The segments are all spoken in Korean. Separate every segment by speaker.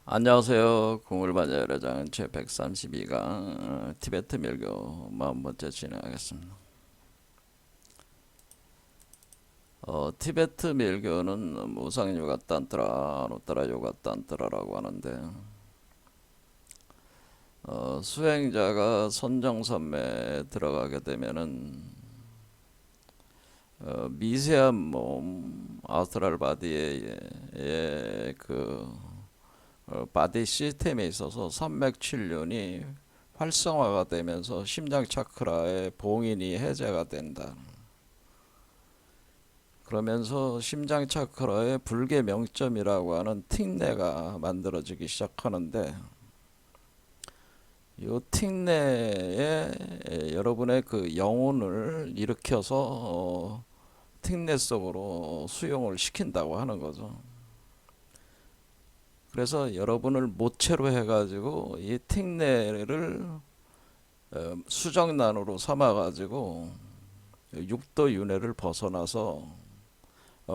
Speaker 1: 안녕하세요. 국물반야열애장 제132강 티베트 밀교 40번째 진행하겠습니다. 티베트 밀교는 무상 요가 단트라, 아누따라 요가 단트라라고 하는데 수행자가 선정선매에 들어가게 되면은 미세한 몸, 아스트랄 바디의 바디 시스템에 있어서 산맥출륜이 활성화가 되면서 심장 차크라의 봉인이 해제가 된다. 그러면서 심장 차크라의 불계 명점이라고 하는 틱내가 만들어지기 시작하는데 이 틱내에 여러분의 그 영혼을 일으켜서 틱내 속으로 수용을 시킨다고 하는 거죠. 그래서 여러분을 모체로 해가지고 이 틱내를 수정란으로 삼아가지고 육도 윤회를 벗어나서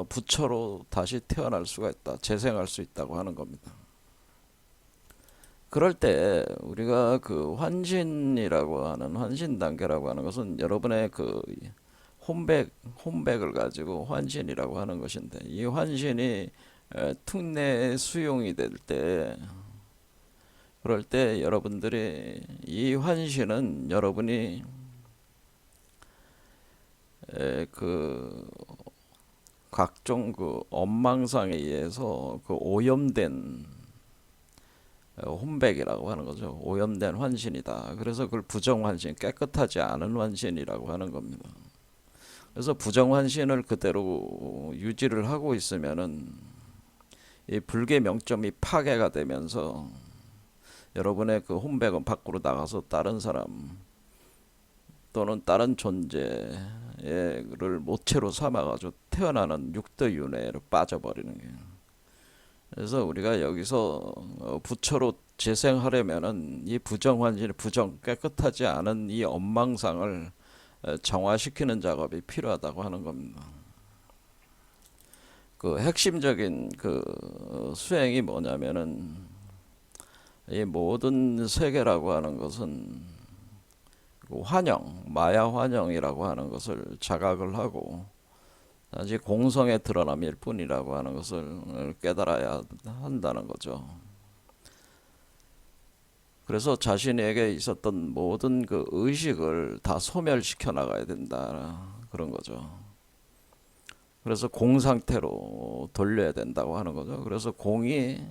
Speaker 1: 부처로 다시 태어날 수가 있다. 재생할 수 있다고 하는 겁니다. 그럴 때 우리가 그 환신이라고 하는 환신 단계라고 하는 것은 여러분의 그 혼백을 가지고 환신이라고 하는 것인데 이 환신이 툭내에 수용이 될 때 그럴 때 여러분들이 이 환신은 여러분이 그 각종 그 업망상에 의해서 그 오염된 혼백이라고 하는 거죠. 오염된 환신이다. 그래서 그걸 부정환신, 깨끗하지 않은 환신이라고 하는 겁니다. 그래서 부정환신을 그대로 유지를 하고 있으면은 이 불계 명점이 파괴가 되면서 여러분의 그 혼백은 밖으로 나가서 다른 사람 또는 다른 존재를 모체로 삼아가지고 태어나는 육도윤회로 빠져버리는 거예요. 그래서 우리가 여기서 부처로 재생하려면은 이 부정환신, 깨끗하지 않은 이 업망상을 정화시키는 작업이 필요하다고 하는 겁니다. 그 핵심적인 그 수행이 뭐냐면은 이 모든 세계라고 하는 것은 환영, 마야 환영이라고 하는 것을 자각을 하고 아직 공성의 드러남일 뿐이라고 하는 것을 깨달아야 한다는 거죠. 그래서 자신에게 있었던 모든 그 의식을 다 소멸시켜 나가야 된다 그런 거죠. 그래서 공 상태로 돌려야 된다고 하는 거죠. 그래서 공이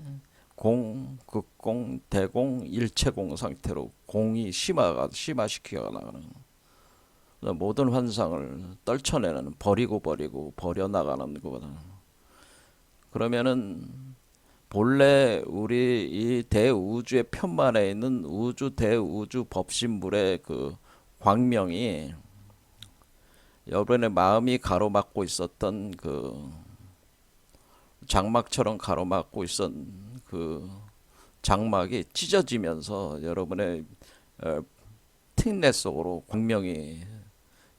Speaker 1: 공, 극공, 대공, 일체공 상태로 공이 심화시켜 나가는 모든 환상을 떨쳐내는 버리고 버려나가는 거거든. 그러면은 본래 우리 이 대우주의 편만에 있는 우주 대우주 법신불의 그 광명이 여러분의 마음이 가로막고 있었던 그 장막처럼 가로막고 있었던 그 장막이 찢어지면서 여러분의 틱넷 속으로 광명이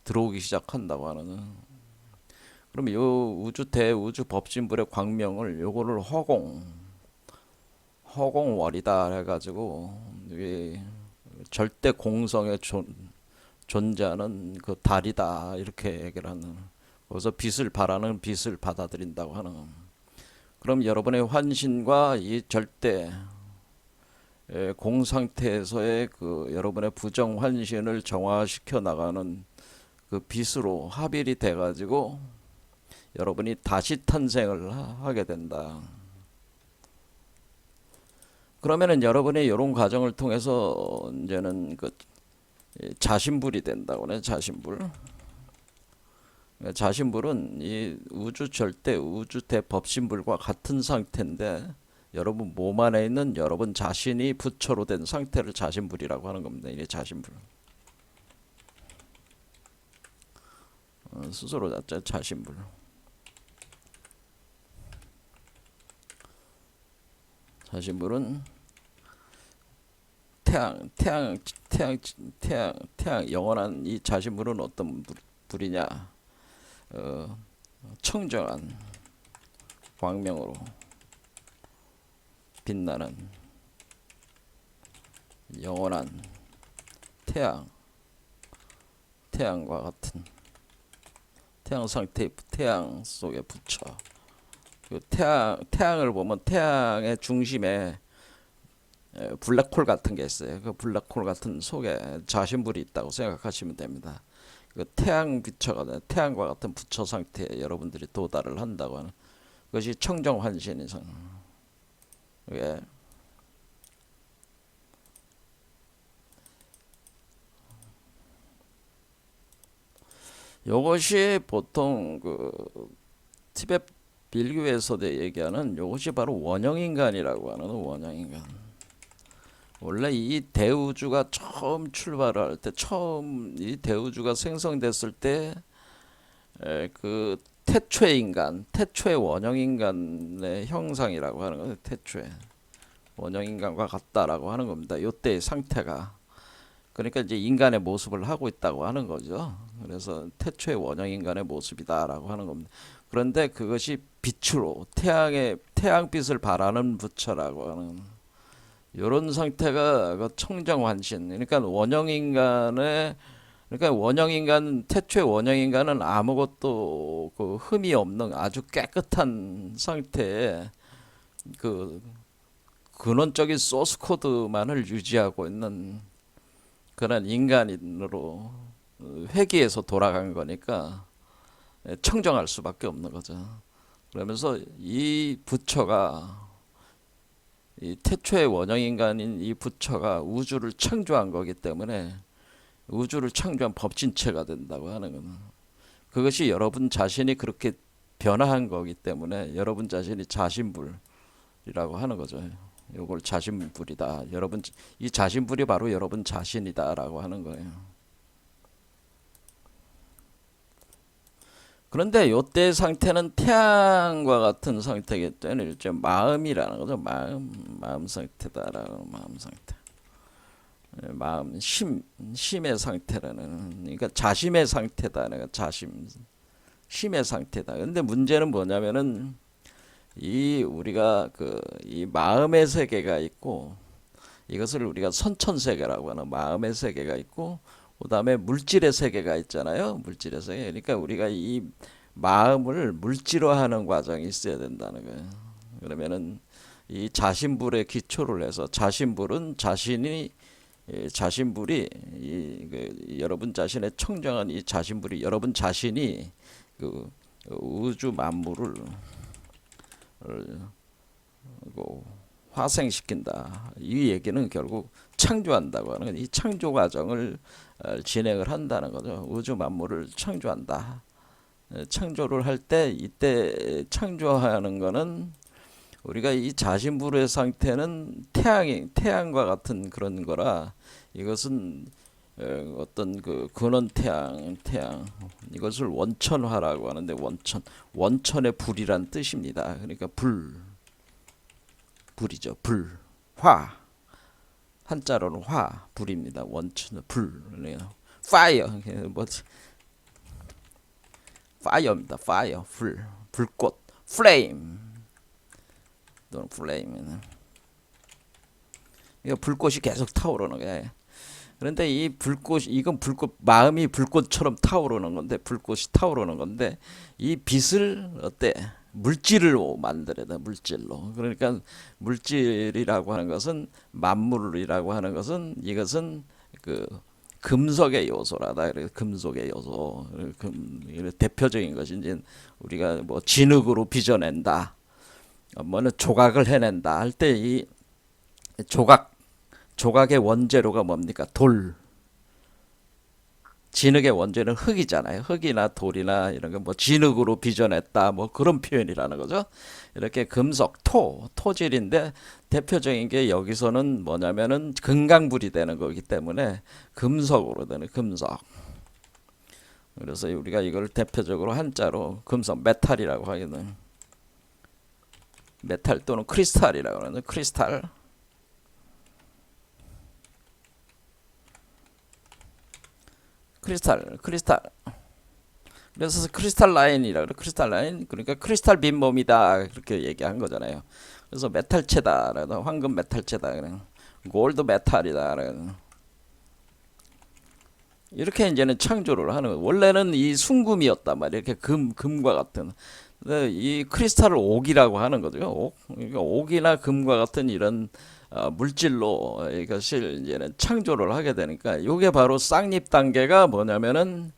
Speaker 1: 들어오기 시작한다고 하는. 그럼 요 우주 대우주 법신불의 광명을 요거를 허공월이다 해가지고 이 절대 공성의 존재하는 그 달이다 이렇게 얘기를 하는. 거기서 빛을 바라는 빛을 받아들인다고 하는. 그럼 여러분의 환신과 이 절대 공 상태에서의 그 여러분의 부정 환신을 정화시켜 나가는 그 빛으로 합일이 돼가지고 여러분이 다시 탄생을 하게 된다. 그러면은 여러분이 이런 과정을 통해서 이제는 그 자신불이 된다고네. 자신불. 자신불은 이 우주 절대 우주 대법신불과 같은 상태인데 여러분 몸 안에 있는 여러분 자신이 부처로 된 상태를 자신불이라고 하는 겁니다. 이게 자신불. 스스로 자체 자신불. 자신불은 태양 영원한 이 자신불은 어떤 불이냐? 청정한 광명으로 빛나는 영원한 태양과 같은 태양 상태, 태양 속에 붙여. 그 태양을 보면 태양의 중심에 블랙홀 같은 게 있어요. 그 블랙홀 같은 속에 자신불이 있다고 생각하시면 됩니다. 그 태양 부처가 태양과 같은 부처 상태에 여러분들이 도달을 한다고 하는 것이 청정환신이상. 예. 요것이 보통 그 티베트 빌교에서도 얘기하는 요것이 바로 원형인간이라고 하는 원형인간. 원래 이 대우주가 처음 출발할 때, 처음 이 대우주가 생성됐을 때, 그 태초의 인간, 태초의 원형인간의 형상이라고 하는 거예요. 태초의 원형인간과 같다라고 하는 겁니다. 요때의 상태가. 그러니까 이제 인간의 모습을 하고 있다고 하는 거죠. 그래서 태초의 원형인간의 모습이다라고 하는 겁니다. 그런데 그것이 빛으로 태양빛을 발하는 부처라고 하는 이런 상태가 그 청정환신. 그러니까 원형인간 태초의 원형인간은 아무것도 그 흠이 없는 아주 깨끗한 상태에 그 근원적인 소스 코드만을 유지하고 있는 그런 인간으로 회귀해서 돌아간 거니까 청정할 수밖에 없는 거죠. 그러면서 이 부처가 이 태초의 원형인간인 이 부처가 우주를 창조한 거기 때문에 우주를 창조한 법진체가 된다고 하는 거는 그것이 여러분 자신이 그렇게 변화한 거기 때문에 여러분 자신이 자신불이라고 하는 거죠. 요걸 자신불이다. 이 자신불이 바로 여러분 자신이다라고 하는 거예요. 그런데 요때 상태는 태양과 같은 상태이기 때문에 일종 마음이라는 거죠. 마음 상태다라고 마음 상태. 마음 심의 상태라는 그러니까 자심의 상태다. 내가 심의 상태다. 근데 문제는 뭐냐면은 우리가 이 마음의 세계가 있고 이것을 우리가 선천세계라고 하는 마음의 세계가 있고 그다음에 물질의 세계가 있잖아요. 물질의 세계. 그러니까 우리가 이 마음을 물질화하는 과정이 있어야 된다는 거예요. 그러면은 이 자신불에 기초를 해서 자신불은 자신불이 여러분 자신의 청정한 이 자신불이 여러분 자신이 그 우주 만물을 화생시킨다. 이 얘기는 결국 창조한다고 하는 이 창조 과정을 진행을 한다는 거죠. 우주 만물을 창조한다. 창조를 할 때 이때 창조하는 거는 우리가 이 자신불의 상태는 태양과 같은 그런 거라 이것은 어떤 그 근원 태양 이것을 원천화라고 하는데 원천의 불이란 뜻입니다. 그러니까 불이죠. 화 한자로는 불입니다. 원천 불 파이어 파이어입니다. 파이어 불꽃 플레임 또는 플레임은 이거 불꽃이 계속 타오르는 거예요. 그런데 이건 마음이 불꽃처럼 타오르는 건데 불꽃이 타오르는 건데 이 빛을 어때? 물질로 만들어야 돼. 물질로. 그러니까 물질이라고 하는 것은 만물이라고 하는 것은 이것은 그 금속의 요소라다. 그래서 금속의 요소. 대표적인 것이 이제 우리가 뭐 진흙으로 빚어낸다. 뭐는 조각을 해낸다 할 때 이 조각의 원재료가 뭡니까? 돌. 진흙의 원재료는 흙이잖아요. 흙이나 돌이나 이런 거 뭐 진흙으로 빚어냈다 뭐 그런 표현이라는 거죠. 이렇게 금속, 토질인데 대표적인 게 여기서는 뭐냐면은 금강불이 되는 거기 때문에 금속으로 되는 금속. 그래서 우리가 이걸 대표적으로 한자로 금속 메탈이라고 하거든. 메탈 또는 크리스탈이라고 하는 크리스탈. 그래서 크리스탈 라인이라 그래. 크리스탈 라인 그러니까 크리스탈 빈몸이다 그렇게 얘기한 거잖아요. 그래서 메탈체다. 황금 메탈체다. 골드 메탈이다. 이렇게 이제는 창조를 하는 거예요. 원래는 이 순금이었단 말이에요. 이렇게 금과 같은. 이 크리스탈을 옥이라고 하는 거죠. 그러니까 옥이나 금과 같은 이런 물질로 이것을 이제는 창조를 하게 되니까 이게 바로 쌍립 단계가 뭐냐면은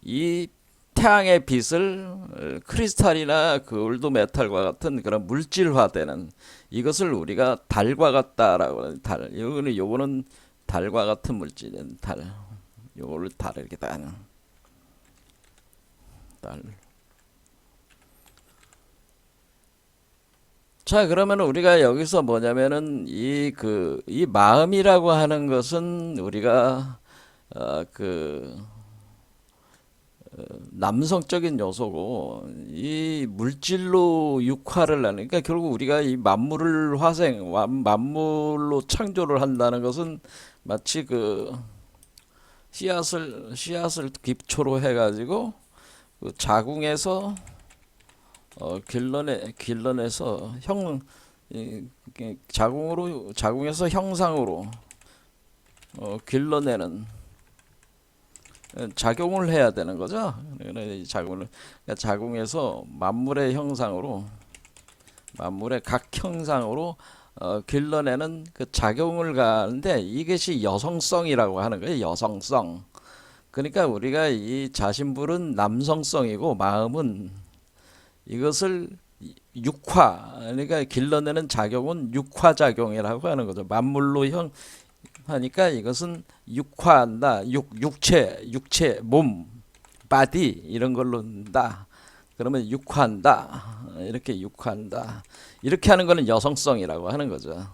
Speaker 1: 이 태양의 빛을 크리스탈이나 그 골드 메탈과 같은 그런 물질화되는 이것을 우리가 달과 같다라고 하는 달. 요거는 달과 같은 물질은 달. 요거를 달 이렇게 달. 자, 그러면 우리가 여기서 뭐냐면은 이 마음이라고 하는 것은 우리가 그 남성적인 요소고 이 물질로 육화를 하는 그러니까 결국 우리가 이 만물을 만물로 창조를 한다는 것은 마치 그 씨앗을 기초로 해가지고 그 자궁에서 길러내서 자궁에서 형상으로 길러내는 작용을 해야 되는 거죠. 그러니까 자궁에서 만물의 형상으로 만물의 각 형상으로 길러내는 그 작용을 가는데 이것이 여성성이라고 하는 거예요. 여성성. 그러니까 우리가 이 자신불은 남성성이고 마음은 이것을 육화, 그러니까 길러내는 작용은 육화작용이라고 하는 거죠. 만물로 하니까 이것은 육화한다. 육체, 몸, 바디 이런 걸로 한다. 그러면 육화한다. 이렇게 육화한다. 이렇게 하는 거는 여성성이라고 하는 거죠.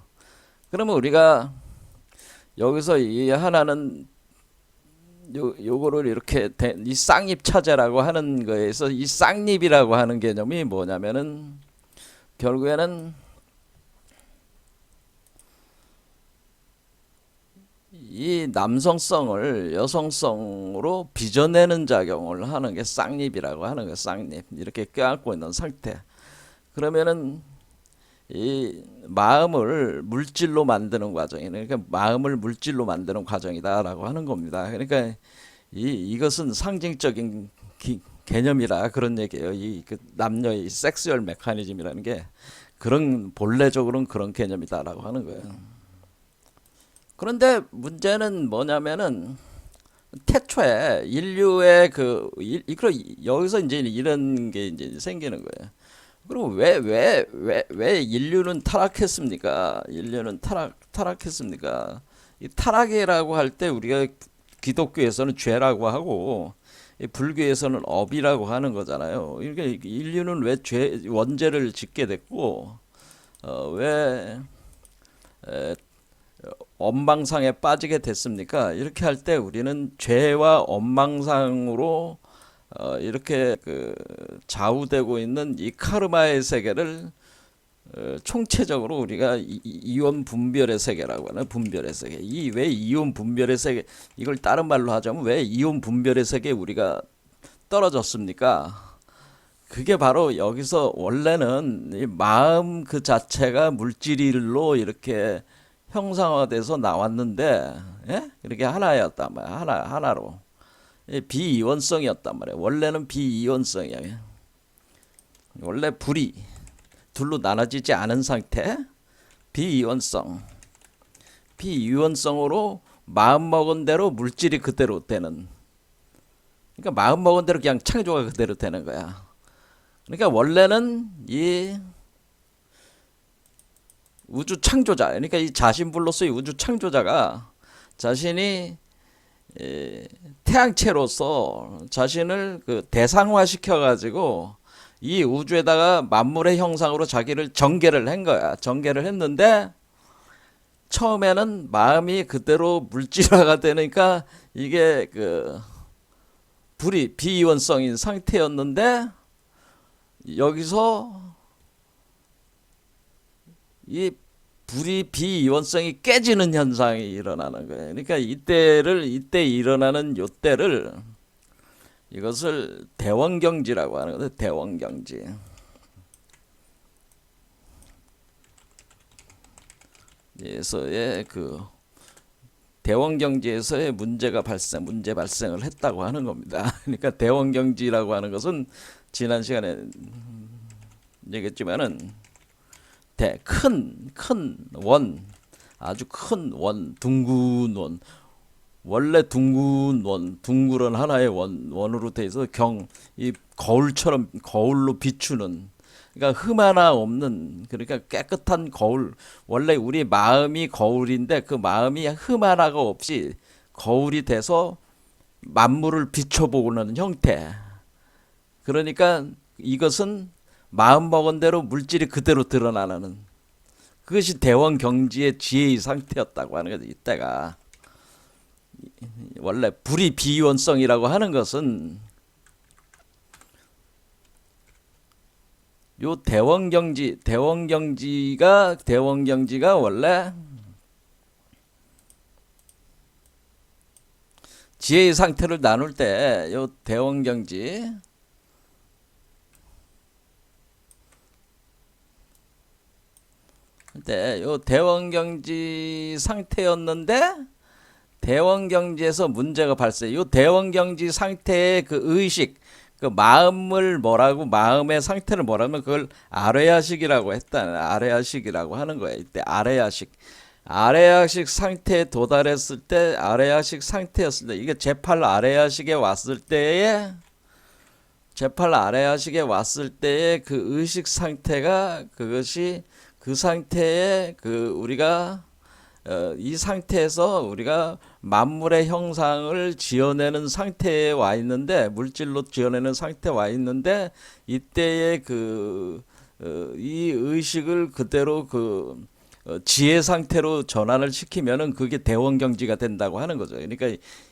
Speaker 1: 그러면 우리가 여기서 이 하나는 요거를 이렇게 이 쌍립 차제라고 하는 거에서 이 쌍립이라고 하는 개념이 뭐냐면은 결국에는 이 남성성을 여성성으로 빚어내는 작용을 하는 게 쌍립이라고 하는 거예요. 쌍립 이렇게 껴안고 있는 상태. 그러면은 이 마음을 물질로 만드는 과정이 그러니까 마음을 물질로 만드는 과정이다라고 하는 겁니다. 그러니까 이것은 상징적인 개념이라 그런 얘기예요. 그 남녀의 섹스얼 메커니즘이라는 게 그런 본래적으로는 그런 개념이다라고 하는 거예요. 그런데 문제는 뭐냐면은 태초에 인류의 여기서 이제 이런 게 이제 생기는 거예요. 그럼 왜 인류는 타락했습니까? 인류는 타락했습니까? 이 타락이라고 할 때 우리가 기독교에서는 죄라고 하고 불교에서는 업이라고 하는 거잖아요. 그러니까 인류는 왜 원죄를 짓게 됐고 왜 원망상에 빠지게 됐습니까? 이렇게 할 때 우리는 죄와 원망상으로 이렇게 그 좌우되고 있는 이 카르마의 세계를 총체적으로 우리가 이원 분별의 세계라고 하는 분별의 세계. 이 왜 이원 분별의 세계 이걸 다른 말로 하자면 왜 이원 분별의 세계에 우리가 떨어졌습니까? 그게 바로 여기서 원래는 이 마음 그 자체가 물질로 이렇게 형상화돼서 나왔는데 이렇게 하나였단 말이야. 하나로. 비이원성이었단 말이에요. 원래는 비이원성이야. 원래 불이 둘로 나눠지지 않은 상태, 비이원성으로 마음 먹은 대로 물질이 그대로 되는. 그러니까 마음 먹은 대로 그냥 창조가 그대로 되는 거야. 그러니까 원래는 이 우주 창조자, 그러니까 이 자신불로서의 우주 창조자가 자신이 태양체로서 자신을 그 대상화 시켜가지고 이 우주에다가 만물의 형상으로 자기를 전개를 한 거야. 전개를 했는데 처음에는 마음이 그대로 물질화가 되니까 이게 그 불이 비이원성인 상태였는데 여기서 이 불이 비이원성이 깨지는 현상이 일어나는 거예요. 그러니까 이때 일어나는 요때를 이것을 대원경지라고 하는 거예요. 대원경지. 에서의 그 대원경지에서의 문제 발생을 했다고 하는 겁니다. 그러니까 대원경지라고 하는 것은 지난 시간에 얘기했지만은 큰 원, 아주 큰 원, 둥근 원, 원래 둥근 원, 둥그런 하나의 원으로 돼 있어 이 거울처럼 거울로 비추는, 그러니까 흠 하나 없는, 그러니까 깨끗한 거울. 원래 우리 마음이 거울인데 그 마음이 흠 하나가 없이 거울이 돼서 만물을 비춰보는 형태. 그러니까 이것은 마음 먹은 대로 물질이 그대로 드러나는, 그것이 대원경지의 지혜의 상태였다고 하는 거죠. 이때가 원래 불이 비이원성이라고 하는 것은 요 대원경지가 원래 지혜의 상태를 나눌 때 요 대원경지 요 대원경지 상태였는데 대원경지에서 문제가 발생. 요 대원경지 상태의 그 의식, 그 마음을 뭐라고, 마음의 상태를 뭐라면 그걸 아레야식이라고 아레야식이라고 하는 거예요. 이때 아레야식 상태에 도달했을 때, 아레야식 상태였을 때, 이게 제8 아레야식에 왔을 때의 그 의식 상태가, 그것이 그 상태에 그 우리가 이 상태에서 우리가 만물의 형상을 지어내는 상태에 와 있는데, 물질로 지어내는 상태에 와 있는데, 이때의 이 의식을 그대로 지혜 상태로 전환을 시키면은 그게 대원경지가 된다고 하는 거죠. 그러니까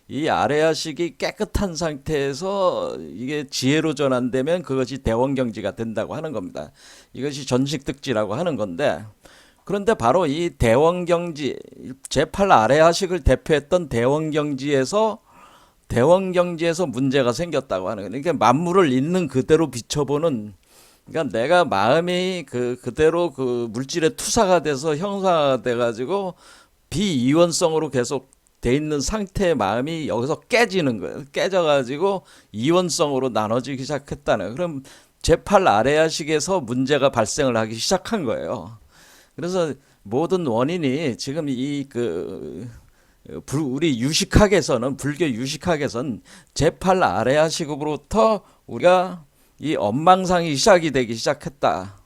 Speaker 1: 이 아레아식이 깨끗한 상태에서 이게 지혜로 전환되면 그것이 대원경지가 된다고 하는 겁니다. 이것이 전식득지라고 하는 건데, 그런데 바로 이 대원경지, 제8 아레아식을 대표했던 대원경지에서 문제가 생겼다고 하는 거예요. 그러니까 만물을 있는 그대로 비춰보는, 그러니까 내가 마음이 그대로 그 물질의 투사가 돼서 형상화가 돼가지고 비이원성으로 계속 돼 있는 상태의 마음이 여기서 깨지는 거예요. 깨져가지고 이원성으로 나눠지기 시작했다는 거예요. 그럼 제8 아레아식에서 문제가 발생을 하기 시작한 거예요. 그래서 모든 원인이 지금 우리 유식학에서는, 불교 유식학에서는 제8 아레아식으로부터 우리가 이 원망상이 시작이 되기 시작했다,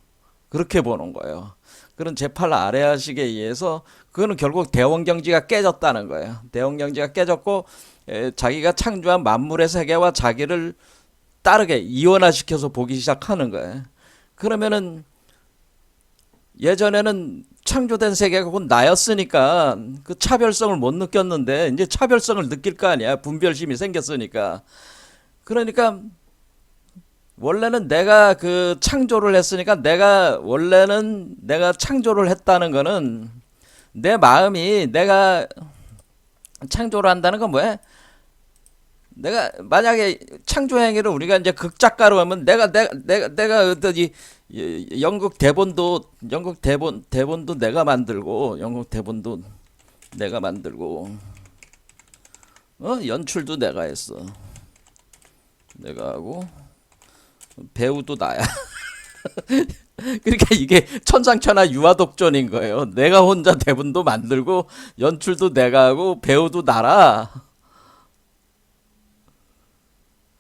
Speaker 1: 그렇게 보는 거예요. 그런 제8 아레아식에 의해서 그거는 결국 대원경지가 깨졌다는 거예요. 대원경지가 깨졌고 자기가 창조한 만물의 세계와 자기를 따르게 이원화시켜서 보기 시작하는 거예요. 그러면은 예전에는 창조된 세계가 곧 나였으니까 그 차별성을 못 느꼈는데 이제 차별성을 느낄 거 아니야. 분별심이 생겼으니까. 그러니까 원래는 내가 창조를 했으니까, 원래는 내가 창조를 했다는 거는 내 마음이, 내가 창조를 한다는 건 뭐야? 내가 만약에 창조 행위를 우리가 이제 극작가로 하면 내가 어떠지, 영국 대본도 내가 만들고, 연출도 내가 했어. 내가 하고 배우도 나야. 그러니까 이게 천상천하 유아독존인 거예요. 내가 혼자 대본도 만들고 연출도 내가 하고 배우도 나라.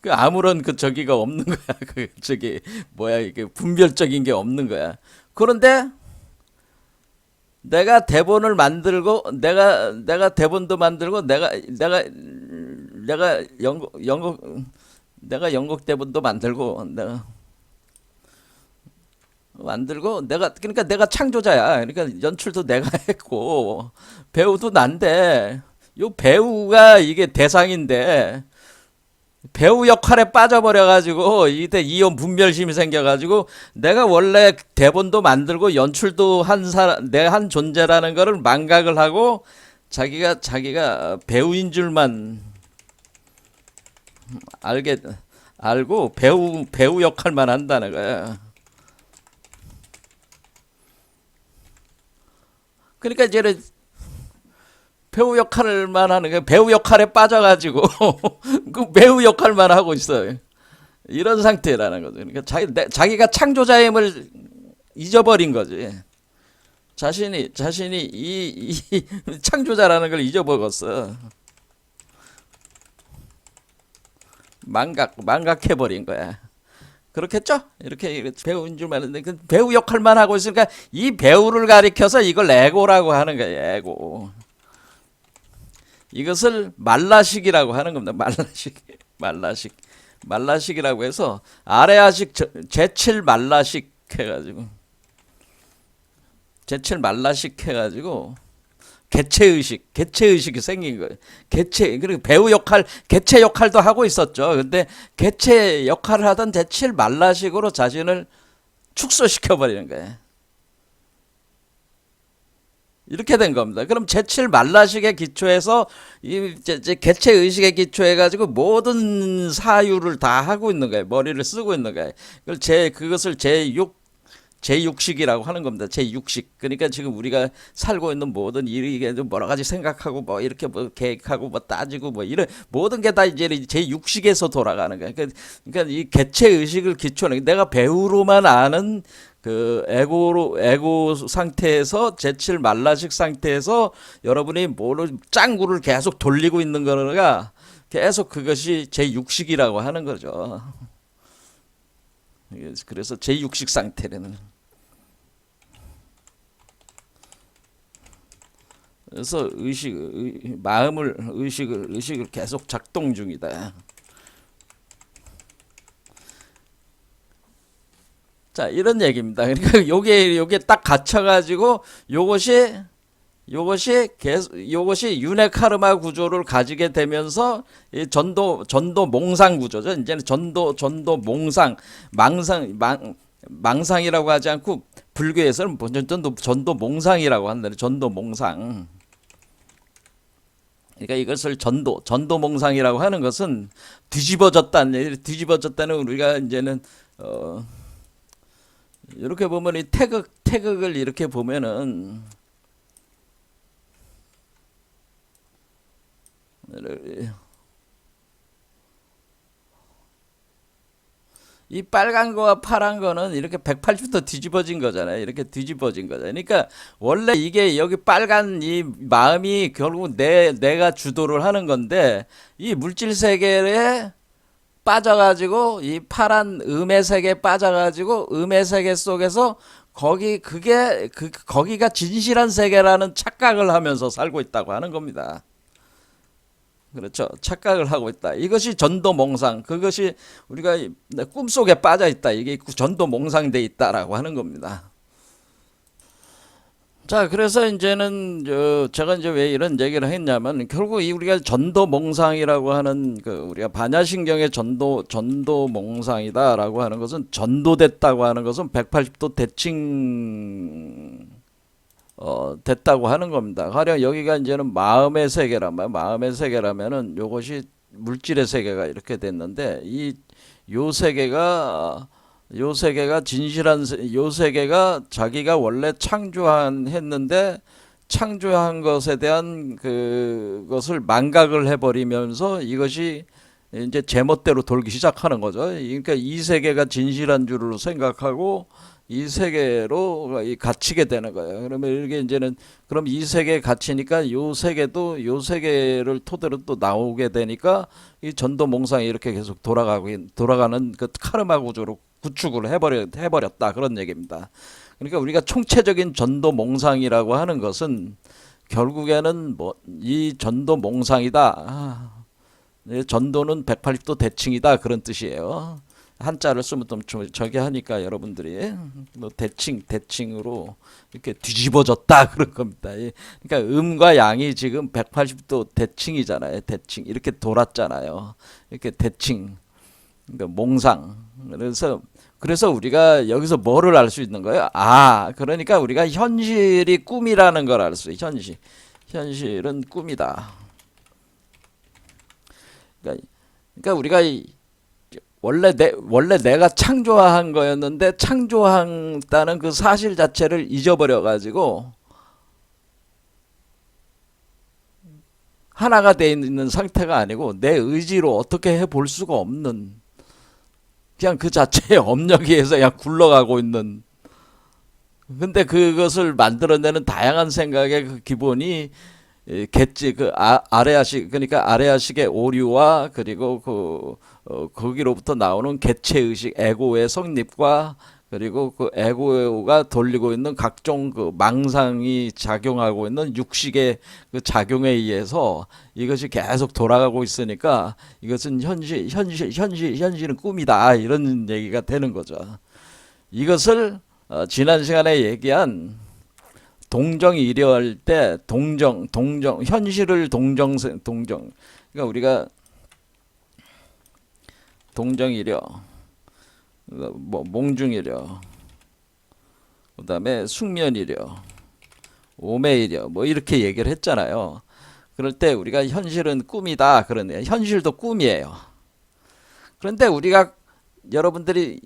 Speaker 1: 아무런 저기가 없는 거야. 이게 분별적인 게 없는 거야. 그런데 내가 대본을 만들고, 내가 대본도 만들고, 내가 영국 대본도 만들고, 그러니까 내가 창조자야. 그러니까 연출도 내가 했고 배우도 난데, 요 배우가 이게 대상인데 배우 역할에 빠져버려가지고 이때 이혼 분별심이 생겨가지고 내가 원래 대본도 만들고 연출도 내 한 존재라는 거를 망각을 하고 자기가 배우인 줄만 알고 배우 역할만 한다는 거야. 그러니까 이제는 배우 역할만 하는 게 배우 역할에 빠져가지고 그 배우 역할만 하고 있어요. 이런 상태라는 거죠. 그러니까 자기가 창조자임을 잊어버린 거지. 자신이 이 창조자라는 걸 잊어먹었어. 망각해버린 거야. 그렇겠죠? 이렇게 배우인 줄만 알았는데 그 배우 역할만 하고 있으니까 이 배우를 가리켜서 이걸 에고라고 하는 거예요. 에고. 이것을 말라식이라고 하는 겁니다. 말라식이라고 해서 아레아식 제칠 말라식 해가지고 제칠 말라식 해가지고 개체의식이 생긴 거예요. 그리고 배우 역할, 개체 역할도 하고 있었죠. 근데 개체 역할을 하던 제칠 말라식으로 자신을 축소시켜버리는 거예요. 이렇게 된 겁니다. 그럼 제칠 말라식의 기초에서 이 개체 의식의 기초해 가지고 모든 사유를 다 하고 있는 거예요. 머리를 쓰고 있는 거예요. 그것을 제6식이라고 하는 겁니다. 제6식. 그러니까 지금 우리가 살고 있는 모든 일이 여러 가지 생각하고 뭐 이렇게 뭐 계획하고 뭐 따지고 뭐 이런 모든 게 다 이제 제6식에서 돌아가는 거예요. 그러니까 이 개체 의식을 기초로 내가 배우로만 아는 그 에고 상태에서 제칠 말라식 상태에서 여러분이 짱구를 계속 돌리고 있는 거가 계속 그것이 제6식이라고 하는 거죠. 그래서 제6식 상태라는. 그래서 의식을 계속 작동 중이다. 자, 이런 얘기입니다. 그러니까 요게 딱 갇혀가지고 요것이 유네카르마 구조를 가지게 되면서 이 전도 몽상 구조죠. 이제는 전도 망상이라고 하지 않고 불교에서는 전도 몽상이라고 한다. 전도 몽상. 그러니까 이것을 전도 몽상이라고 하는 것은 뒤집어졌다는 우리가 이제는 이렇게 보면 이 태극을 이렇게 보면은 이 빨간 거와 파란 거는 이렇게 180도 뒤집어진 거잖아요. 이렇게 뒤집어진 거잖아요. 그러니까 원래 이게 여기 빨간 이 마음이 결국 내가 주도를 하는 건데 이 물질 세계에 빠져가지고 이 파란 음의 세계에 빠져가지고 음의 세계 속에서 거기가 진실한 세계라는 착각을 하면서 살고 있다고 하는 겁니다. 그렇죠. 착각을 하고 있다. 이것이 전도몽상. 그것이 우리가 꿈속에 빠져 있다. 이게 전도몽상돼 있다라고 하는 겁니다. 자, 그래서 이제는 제가 이제 왜 이런 얘기를 했냐면 결국 우리가 전도몽상이라고 하는 우리가 반야신경의 전도몽상이다라고 하는 것은 전도됐다고 하는 것은 180도 대칭 됐다고 하는 겁니다. 가령 여기가 이제는 마음의 세계라면은 요것이 물질의 세계가 이렇게 됐는데 요 세계가 진실한 요 세계가 자기가 원래 했는데 창조한 것에 대한 그것을 망각을 해버리면서 이것이 이제 제멋대로 돌기 시작하는 거죠. 그러니까 이 세계가 진실한 줄로 생각하고 이 세계로 갇히게 되는 거예요. 그러면 이게 이제는 그럼 이 세계에 갇히니까 요 세계를 토대로 또 나오게 되니까 이 전도몽상이 이렇게 계속 돌아가는 그 카르마 구조로 구축을 해버렸다 그런 얘기입니다. 그러니까 우리가 총체적인 전도몽상이라고 하는 것은 결국에는 이 전도몽상이다. 전도는 180도 대칭이다 그런 뜻이에요. 한자를 쓰면 좀 저기 하니까 여러분들이 대칭으로 이렇게 뒤집어졌다 그런 겁니다. 그러니까 음과 양이 지금 180도 대칭이잖아요. 대칭 이렇게 돌았잖아요. 이렇게 대칭, 그러니까 몽상. 그래서 우리가 여기서 뭐를 알 수 있는 거예요? 그러니까 우리가 현실이 꿈이라는 걸 알 수 있어요. 현실은 꿈이다. 그러니까 우리가 원래 내가 창조한 거였는데 창조한다는 그 사실 자체를 잊어버려 가지고 하나가 돼 있는 상태가 아니고 내 의지로 어떻게 해 볼 수가 없는, 그냥 그 자체의 업력에 의해서 그냥 굴러가고 있는. 근데 그것을 만들어내는 다양한 생각의 그 기본이 겠지, 아래아식, 그러니까 아래아식의 오류와 그리고 거기로부터 나오는 개체의식, 에고의 성립과 그리고 그 에고가 돌리고 있는 각종 그 망상이 작용하고 있는 육식의 그 작용에 의해서 이것이 계속 돌아가고 있으니까 이것은 현실은 꿈이다, 이런 얘기가 되는 거죠. 이것을 지난 시간에 얘기한 동정이려할 때 현실을 그러니까 우리가 동정이려, 뭐 몽중이려, 그다음에 숙면이려, 오매이려, 뭐 이렇게 얘기를 했잖아요. 그럴 때 우리가 현실은 꿈이다 그러네요. 현실도 꿈이에요. 그런데 우리가 여러분들이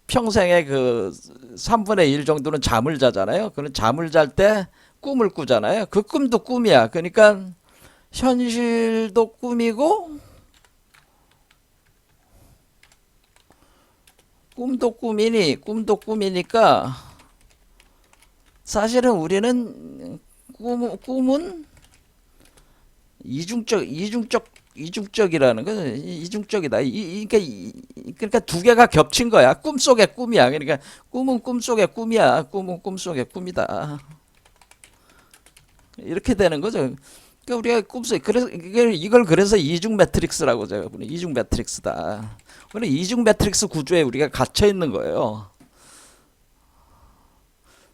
Speaker 1: 평생에 그 3분의 1 정도는 잠을 자잖아요. 그런 잠을 잘 때 꿈을 꾸잖아요. 그 꿈도 꿈이야. 그러니까 현실도 꿈이고 꿈도 꿈이니까 사실은 우리는 꿈은 이중적이라는 거는 이중적이다. 그러니까 두 개가 겹친 거야. 꿈 속의 꿈이야. 그러니까 꿈은 꿈 속의 꿈이야. 꿈은 꿈 속의 꿈이다. 이렇게 되는 거죠. 그러니까 우리가 꿈속, 그래서 이걸 그래서 이중 매트릭스라고 제가 부르는, 이중 매트릭스다. 그래, 이중 매트릭스 구조에 우리가 갇혀 있는 거예요.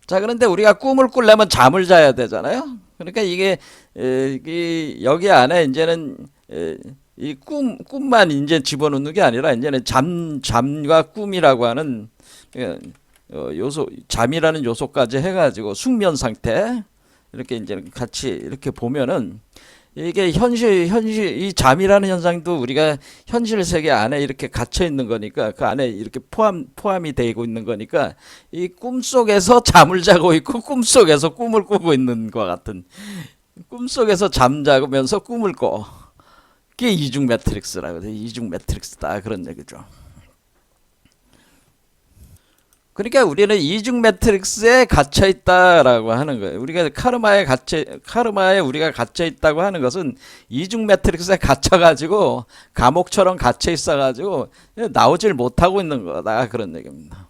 Speaker 1: 자, 그런데 우리가 꿈을 꾸려면 잠을 자야 되잖아요. 그러니까 여기 안에 이제는 이 꿈만 이제 집어넣는 게 아니라 이제는 잠과 꿈이라고 하는 요소, 잠이라는 요소까지 해가지고 숙면 상태, 이렇게 이제 같이 이렇게 보면은 이게 이 잠이라는 현상도 우리가 현실 세계 안에 이렇게 갇혀 있는 거니까, 그 안에 이렇게 포함이 되고 있는 거니까, 이 꿈속에서 잠을 자고 있고 꿈속에서 꿈을 꾸고 있는 것 같은, 꿈속에서 잠자면서 꿈을 꿔. 그게 이중 매트릭스라고 돼. 이중 매트릭스다, 그런 얘기죠. 그러니까 우리는 이중 매트릭스에 갇혀 있다라고 하는 거예요. 우리가 카르마에 우리가 갇혀 있다고 하는 것은 이중 매트릭스에 갇혀가지고 감옥처럼 갇혀 있어가지고 나오질 못하고 있는 거다, 그런 얘기입니다.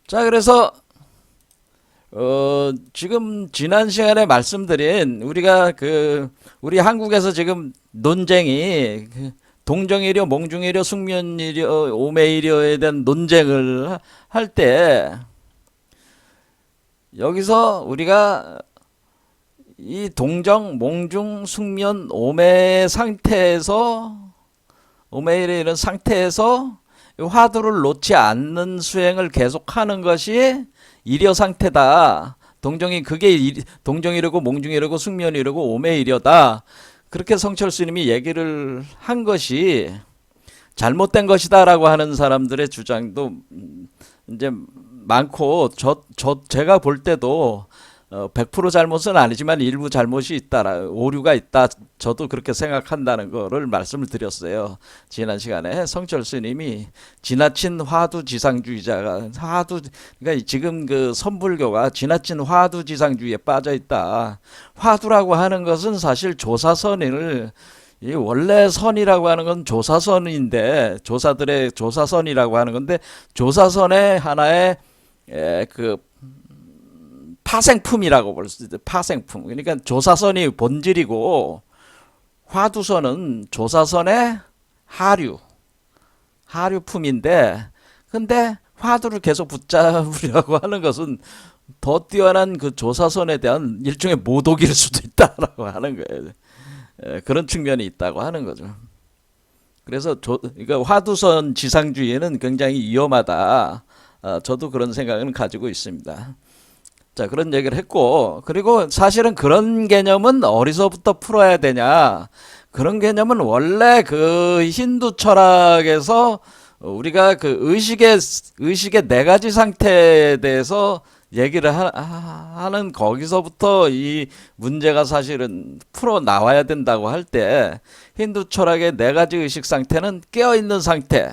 Speaker 1: 자, 그래서 지금 지난 시간에 말씀드린 우리 한국에서 지금 논쟁이 동정이려, 몽중이려, 숙면이려, 오매이려에 대한 논쟁을 할 때, 여기서 우리가 이 동정, 몽중, 숙면, 오매 상태에서, 오매이려 이런 상태에서 화두를 놓지 않는 수행을 계속하는 것이 이려 상태다. 동정이려고, 몽중이려고, 숙면이려고, 오매이려다. 그렇게 성철 스님이 얘기를 한 것이 잘못된 것이다라고 하는 사람들의 주장도 이제 많고, 제가 볼 때도 100% 잘못은 아니지만 일부 잘못이 있다, 오류가 있다, 저도 그렇게 생각한다는 거를 말씀을 드렸어요. 지난 시간에 성철 스님이 지나친 화두 지상주의자가, 그러니까 지금 그 선불교가 지나친 화두 지상주의에 빠져 있다. 화두라고 하는 것은 사실 조사선을, 이 원래 선이라고 하는 건 조사선인데, 조사들의 조사선이라고 하는 건데, 조사선의 하나의 그 파생품이라고 볼 수 있어요. 파생품. 그러니까 조사선이 본질이고 화두선은 조사선의 하류품인데, 근데 화두를 계속 붙잡으려고 하는 것은 더 뛰어난 그 조사선에 대한 일종의 모독일 수도 있다라고 하는 거예요. 그런 측면이 있다고 하는 거죠. 그래서 그러니까 화두선 지상주의는 굉장히 위험하다. 저도 그런 생각은 가지고 있습니다. 자, 그런 얘기를 했고, 그리고 사실은 그런 개념은 어디서부터 풀어야 되냐? 그런 개념은 원래 그 힌두 철학에서 우리가 그 의식의 네 가지 상태에 대해서 얘기를 하는 거기서부터 이 문제가 사실은 풀어 나와야 된다고 할 때 힌두 철학의 네 가지 의식 상태는 깨어 있는 상태.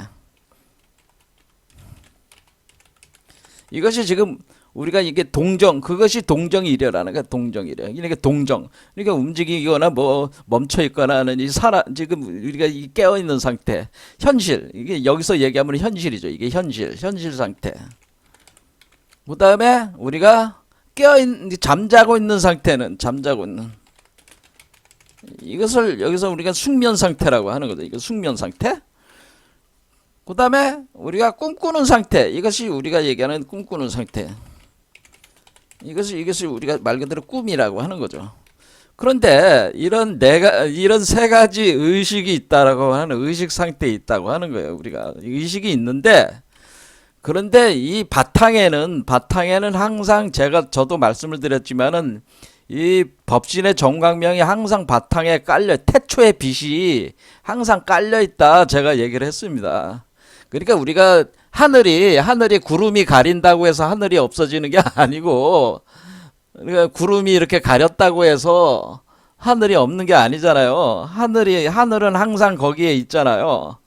Speaker 1: 이것이 지금 우리가 이게 그것이 동정이려라는 거야. 동정이려. 이게 동정. 그러니까 움직이거나 뭐 멈춰 있거나 하는 지금 우리가 이 깨어 있는 상태. 현실. 이게 여기서 얘기하면 현실이죠. 이게 현실 상태. 그다음에 우리가 잠자고 있는 상태는 이것을 여기서 우리가 숙면 상태라고 하는 거죠. 이거 숙면 상태. 그 다음에 우리가 꿈꾸는 상태. 이것이 우리가 얘기하는 꿈꾸는 상태. 이것이 우리가 말 그대로 꿈이라고 하는 거죠. 그런데 이런 세 가지 의식이 있다라고 하는 의식 상태에 있다고 하는 거예요. 우리가 의식이 있는데, 그런데 이 바탕에는 항상 저도 말씀을 드렸지만은 이 법신의 정광명이 항상 바탕에 태초의 빛이 항상 깔려 있다 제가 얘기를 했습니다. 그러니까 우리가 하늘이 구름이 가린다고 해서 하늘이 없어지는 게 아니고, 그러니까 구름이 이렇게 가렸다고 해서 하늘이 없는 게 아니잖아요. 하늘은 항상 거기에 있잖아요.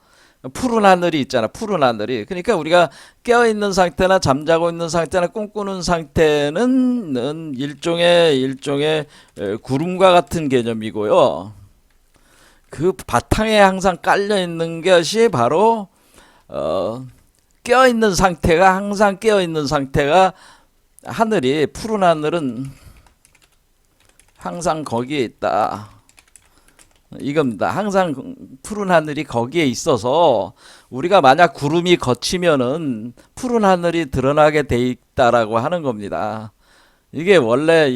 Speaker 1: 푸른 하늘이 있잖아. 푸른 하늘이. 그러니까 우리가 깨어있는 상태나 잠자고 있는 상태나 꿈꾸는 상태는 일종의 구름과 같은 개념이고요. 그 바탕에 항상 깔려 있는 것이 바로 깨어있는 상태가, 항상 깨어있는 상태가, 푸른 하늘은 항상 거기에 있다. 이겁니다. 항상 푸른 하늘이 거기에 있어서 우리가 만약 구름이 걷히면은 푸른 하늘이 드러나게 돼 있다라고 하는 겁니다. 이게 원래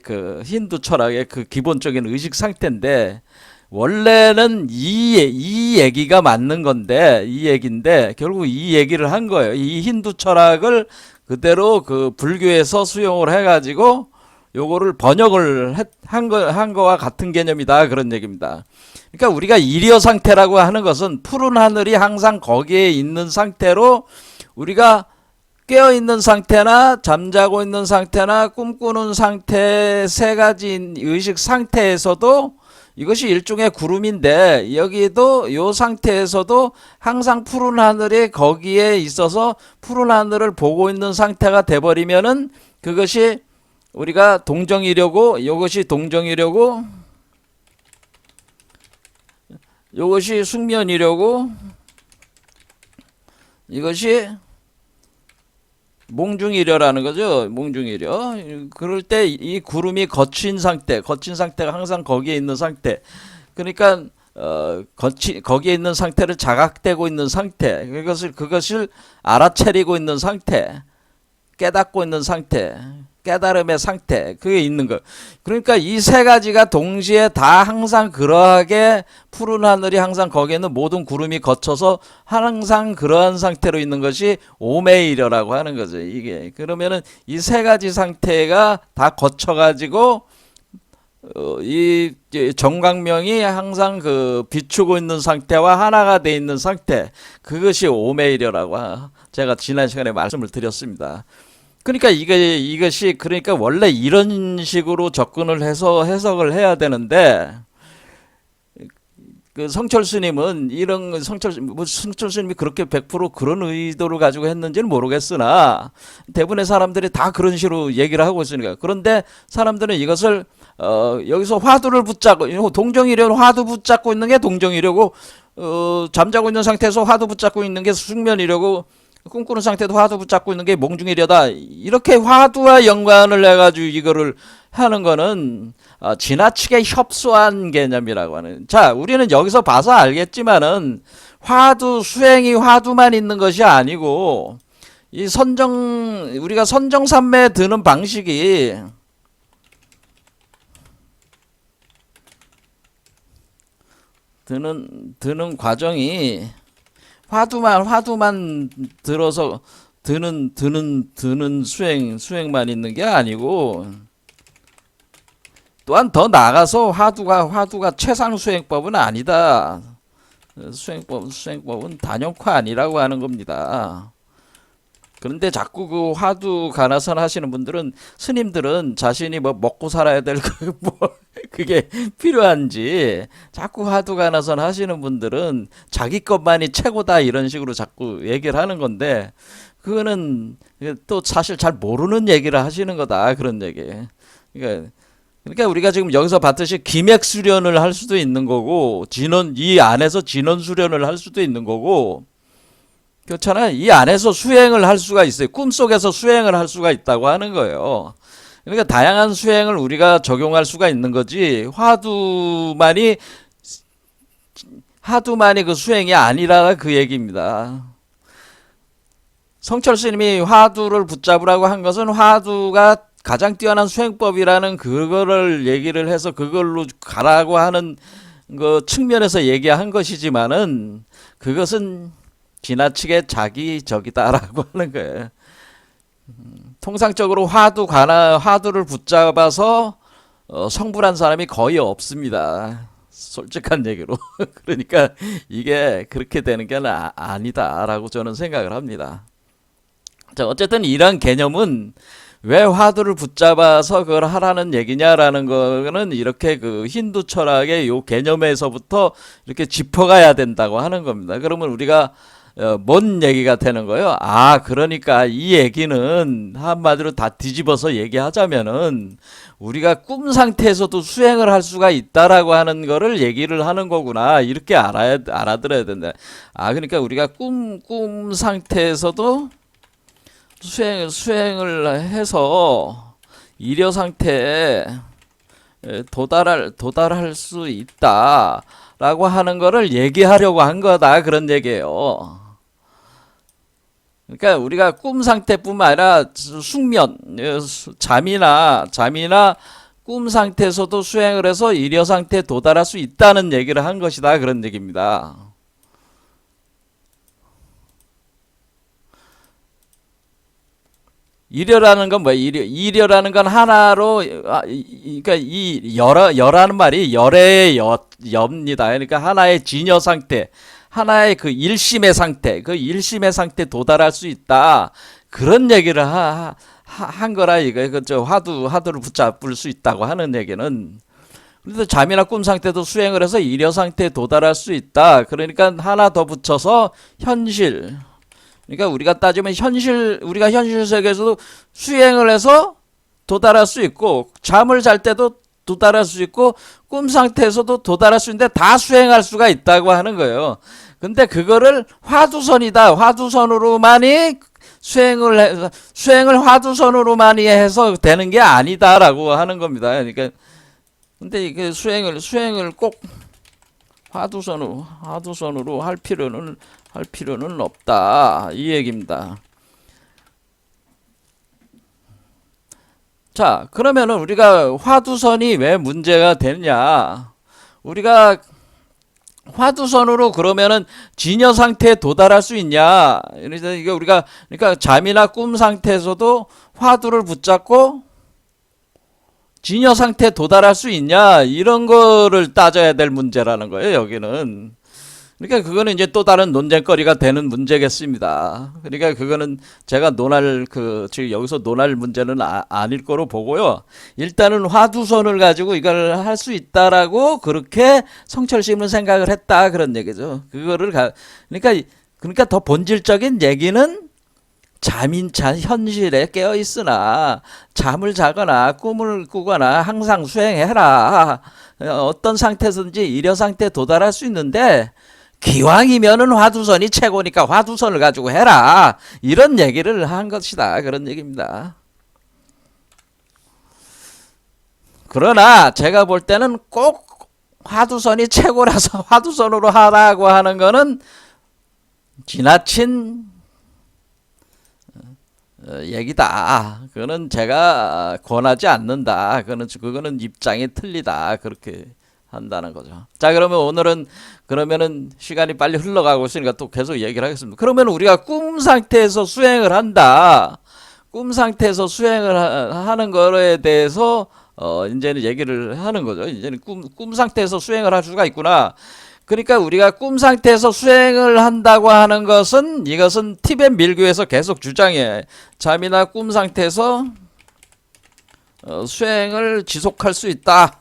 Speaker 1: 그 힌두 철학의 그 기본적인 의식 상태인데, 원래는 이 얘기가 맞는 건데, 이 얘기인데 결국 이 얘기를 한 거예요. 이 힌두 철학을 그대로 그 불교에서 수용을 해가지고 요거를 번역을 한 거와 같은 개념이다, 그런 얘기입니다. 그러니까 우리가 일여 상태라고 하는 것은 푸른 하늘이 항상 거기에 있는 상태로, 우리가 깨어 있는 상태나 잠자고 있는 상태나 꿈꾸는 상태, 세 가지 의식 상태에서도 이것이 일종의 구름인데, 여기도 요 상태에서도 항상 푸른 하늘이 거기에 있어서 푸른 하늘을 보고 있는 상태가 돼버리면은 그것이 우리가 동정이려고, 이것이 동정이려고, 이것이 숙면이려고, 이것이 몽중이려라는 거죠. 몽중이려. 그럴 때 이 구름이 거친 상태가 항상 거기에 있는 상태. 그러니까 거기에 있는 상태를 자각되고 있는 상태. 그것을 알아차리고 있는 상태. 깨닫고 있는 상태. 깨달음의 상태, 그게 있는 거. 그러니까 이 세 가지가 동시에 다 항상 그러하게, 푸른 하늘이 항상 거기에 있는 모든 구름이 거쳐서 항상 그러한 상태로 있는 것이 오메이려라고 하는 거죠. 이게 그러면은 이 세 가지 상태가 다 거쳐가지고 이 정광명이 항상 그 비추고 있는 상태와 하나가 돼 있는 상태, 그것이 오메이려라고 제가 지난 시간에 말씀을 드렸습니다. 그러니까 이것이 그러니까 원래 이런 식으로 접근을 해서 해석을 해야 되는데, 그 성철 스님은 성철 스님이 그렇게 100% 그런 의도를 가지고 했는지는 모르겠으나 대부분의 사람들이 다 그런 식으로 얘기를 하고 있으니까. 그런데 사람들은 이것을 여기서 화두를 붙잡고, 동정이려고 화두 붙잡고 있는 게 동정이려고, 잠자고 있는 상태에서 화두 붙잡고 있는 게 숙면이려고, 꿈꾸는 상태도 화두 붙잡고 있는 게 몽중이려다, 이렇게 화두와 연관을 해가지고 이거를 하는 거는 지나치게 협소한 개념이라고 하는. 자, 우리는 여기서 봐서 알겠지만은 수행이 화두만 있는 것이 아니고, 이 우리가 선정산매에 드는 방식이 드는 과정이 화두만 들어서 드는 수행만 있는 게 아니고, 또한 더 나아가서 화두가 최상 수행법은 아니다. 수행법은 단연코 아니라고 하는 겁니다. 그런데 자꾸 그 화두 간화선 하시는 분들은, 스님들은 자신이 뭐 먹고 살아야 될 뭐 그게 필요한지, 자꾸 화두 간화선 하시는 분들은 자기 것만이 최고다 이런 식으로 자꾸 얘기를 하는 건데, 그거는 또 사실 잘 모르는 얘기를 하시는 거다 그런 얘기. 그러니까 우리가 지금 여기서 봤듯이 기맥 수련을 할 수도 있는 거고, 진원, 이 안에서 진원 수련을 할 수도 있는 거고, 그렇잖아요. 이 안에서 수행을 할 수가 있어요. 꿈속에서 수행을 할 수가 있다고 하는 거예요. 그러니까 다양한 수행을 우리가 적용할 수가 있는 거지, 하두만이 그 수행이 아니라 그 얘기입니다. 성철 스님이 화두를 붙잡으라고 한 것은 화두가 가장 뛰어난 수행법이라는 그거를 얘기를 해서 그걸로 가라고 하는 그 측면에서 얘기한 것이지만은, 그것은 지나치게 자기적이다라고 하는 거예요. 통상적으로 화두를 붙잡아서 성불한 사람이 거의 없습니다. 솔직한 얘기로. 그러니까 이게 그렇게 되는 게 아니다라고 저는 생각을 합니다. 자, 어쨌든 이런 개념은 왜 화두를 붙잡아서 그걸 하라는 얘기냐라는 거는 이렇게 그 힌두 철학의 요 개념에서부터 이렇게 짚어가야 된다고 하는 겁니다. 그러면 우리가 뭔 얘기가 되는 거예요? 그러니까 이 얘기는 한마디로 다 뒤집어서 얘기하자면은 우리가 꿈 상태에서도 수행을 할 수가 있다라고 하는 거를 얘기를 하는 거구나, 이렇게 알아들어야 된다. 그러니까 우리가 꿈 상태에서도 수행을 해서 이려 상태에 도달할 수 있다라고 하는 거를 얘기하려고 한 거다, 그런 얘기예요. 그러니까 우리가 꿈 상태뿐만 아니라 숙면, 잠이나 꿈 상태에서도 수행을 해서 이려 상태에 도달할 수 있다는 얘기를 한 것이다, 그런 얘기입니다. 이려라는 건 뭐야? 이려라는 건 하나로, 그러니까 이 여라는 말이 열의 여입니다. 그러니까 하나의 진여 상태, 하나의 그 일심의 상태, 그 일심의 상태 도달할 수 있다, 그런 얘기를 한 거라 이거. 그저 화두를 붙잡을 수 있다고 하는 얘기는. 그래서 잠이나 꿈 상태도 수행을 해서 이려 상태에 도달할 수 있다. 그러니까 하나 더 붙여서 현실. 그러니까 우리가 따지면 우리가 현실 세계에서도 수행을 해서 도달할 수 있고, 잠을 잘 때도 도달할 수 있고, 꿈 상태에서도 도달할 수 있는데 다 수행할 수가 있다고 하는 거예요. 근데 그거를 화두선으로만이 수행을 화두선으로만이 해서 되는 게 아니다라고 하는 겁니다. 그러니까 근데 이게 수행을 꼭 화두선으로 할 필요는 없다, 이 얘기입니다. 자, 그러면은 우리가 화두선이 왜 문제가 되느냐? 우리가 화두선으로 그러면은 진여 상태에 도달할 수 있냐? 그러니까 잠이나 꿈 상태에서도 화두를 붙잡고 진여 상태에 도달할 수 있냐, 이런 거를 따져야 될 문제라는 거예요, 여기는. 그러니까 그거는 이제 또 다른 논쟁거리가 되는 문제겠습니다. 그러니까 그거는 제가 지금 여기서 논할 문제는 아닐 거로 보고요. 일단은 화두선을 가지고 이걸 할 수 있다라고 그렇게 성철심은 생각을 했다, 그런 얘기죠. 그러니까 더 본질적인 얘기는 현실에 깨어 있으나 잠을 자거나 꿈을 꾸거나 항상 수행해라. 어떤 상태든지 이려 상태에 도달할 수 있는데, 기왕이면은 화두선이 최고니까 화두선을 가지고 해라, 이런 얘기를 한 것이다, 그런 얘기입니다. 그러나 제가 볼 때는 꼭 화두선이 최고라서 화두선으로 하라고 하는 거는 지나친 얘기다. 그거는 제가 권하지 않는다. 그거는 입장이 틀리다, 그렇게 한다는 거죠. 자, 그러면은 시간이 빨리 흘러가고 있으니까 또 계속 얘기를 하겠습니다. 그러면 우리가 꿈 상태에서 수행을 한다. 꿈 상태에서 수행을 하는 거에 대해서 이제는 얘기를 하는 거죠. 이제는 꿈 상태에서 수행을 할 수가 있구나. 그러니까 우리가 꿈 상태에서 수행을 한다고 하는 것은 이것은 티벳 밀교에서 계속 주장해. 잠이나 꿈 상태에서 수행을 지속할 수 있다.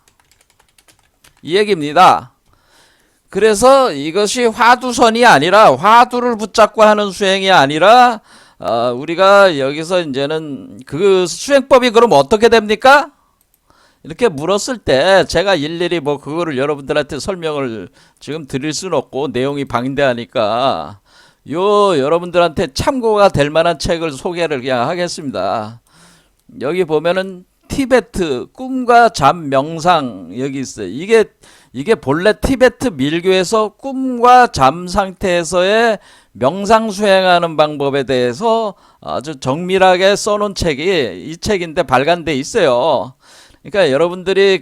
Speaker 1: 이 얘기입니다. 그래서 이것이 화두선이 아니라 화두를 붙잡고 하는 수행이 아니라 우리가 여기서 이제는 그 수행법이 그럼 어떻게 됩니까? 이렇게 물었을 때 제가 일일이 뭐 그거를 여러분들한테 설명을 지금 드릴 수는 없고 내용이 방대하니까 여러분들한테 참고가 될 만한 책을 소개를 그냥 하겠습니다. 여기 보면은 티베트 꿈과 잠 명상 여기 있어요. 이게 본래 티베트 밀교에서 꿈과 잠 상태에서의 명상 수행하는 방법에 대해서 아주 정밀하게 써놓은 책이 이 책인데 발간돼 있어요. 그러니까 여러분들이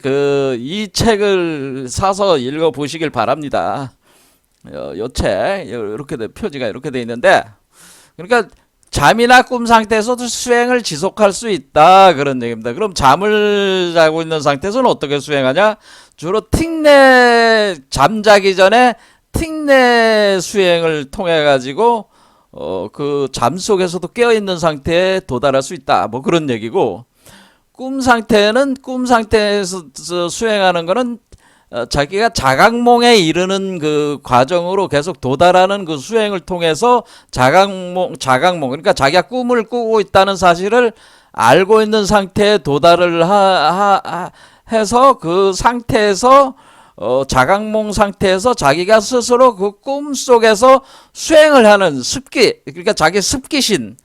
Speaker 1: 이 책을 사서 읽어 보시길 바랍니다. 요 책 이렇게 표지가 이렇게 돼 있는데, 그러니까 잠이나 꿈 상태에서도 수행을 지속할 수 있다 그런 얘기입니다. 그럼 잠을 자고 있는 상태에서는 어떻게 수행하냐? 주로 틱내 잠자기 전에 틱내 수행을 통해 가지고 그 잠 속에서도 깨어 있는 상태에 도달할 수 있다. 뭐 그런 얘기고, 꿈 상태는 꿈 상태에서 수행하는 거는 자기가 자각몽에 이르는 그 과정으로 계속 도달하는 그 수행을 통해서 자각몽 그러니까 자기가 꿈을 꾸고 있다는 사실을 알고 있는 상태에 도달을 해서 그 상태에서 자각몽 상태에서 자기가 스스로 그 꿈 속에서 수행을 하는 습기, 그러니까 자기 습기신,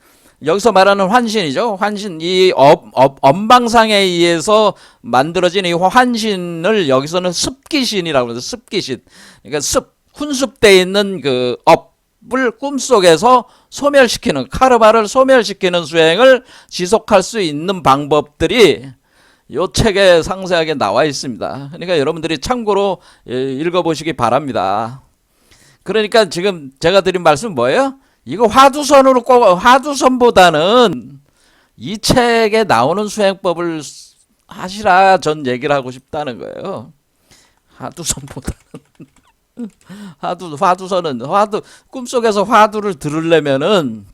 Speaker 1: 여기서 말하는 환신이죠. 환신, 이 엄방상에 의해서 만들어진 이 환신을 여기서는 습기신이라고 합니다. 습기신. 그러니까 훈습되어 있는 그 업을 꿈속에서 소멸시키는, 카르마를 소멸시키는 수행을 지속할 수 있는 방법들이 이 책에 상세하게 나와 있습니다. 그러니까 여러분들이 참고로 읽어보시기 바랍니다. 그러니까 지금 제가 드린 말씀은 뭐예요? 이거 화두선으로 화두선보다는 이 책에 나오는 수행법을 하시라 전 얘기를 하고 싶다는 거예요. 화두선보다는 화두선은 꿈속에서 화두를 들으려면은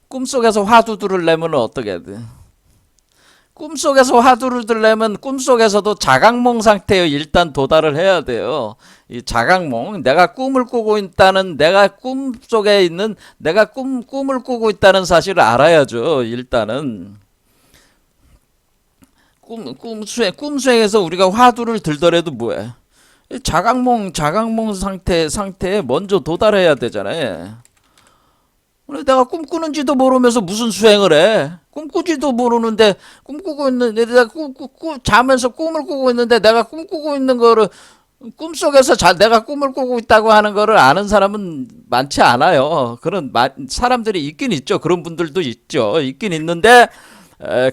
Speaker 1: 꿈속에서 화두 들으려면 어떻게 돼? 꿈속에서 화두를 들려면 꿈속에서도 자각몽 상태에 일단 도달을 해야 돼요. 이 자각몽, 내가 꿈을 꾸고 있다는, 내가 꿈속에 있는, 내가 꿈을 꾸고 있다는 사실을 알아야죠. 일단은 꿈수행에서 우리가 화두를 들더라도 뭐해? 자각몽 상태에 먼저 도달해야 되잖아요. 내가 꿈꾸는지도 모르면서 무슨 수행을 해? 꿈꾸지도 모르는데, 꿈꾸고 있는데, 내가 자면서 꿈을 꾸고 있는데, 내가 꿈꾸고 있는 거를, 꿈속에서 내가 꿈을 꾸고 있다고 하는 거를 아는 사람은 많지 않아요. 그런 사람들이 있긴 있죠. 그런 분들도 있죠. 있긴 있는데,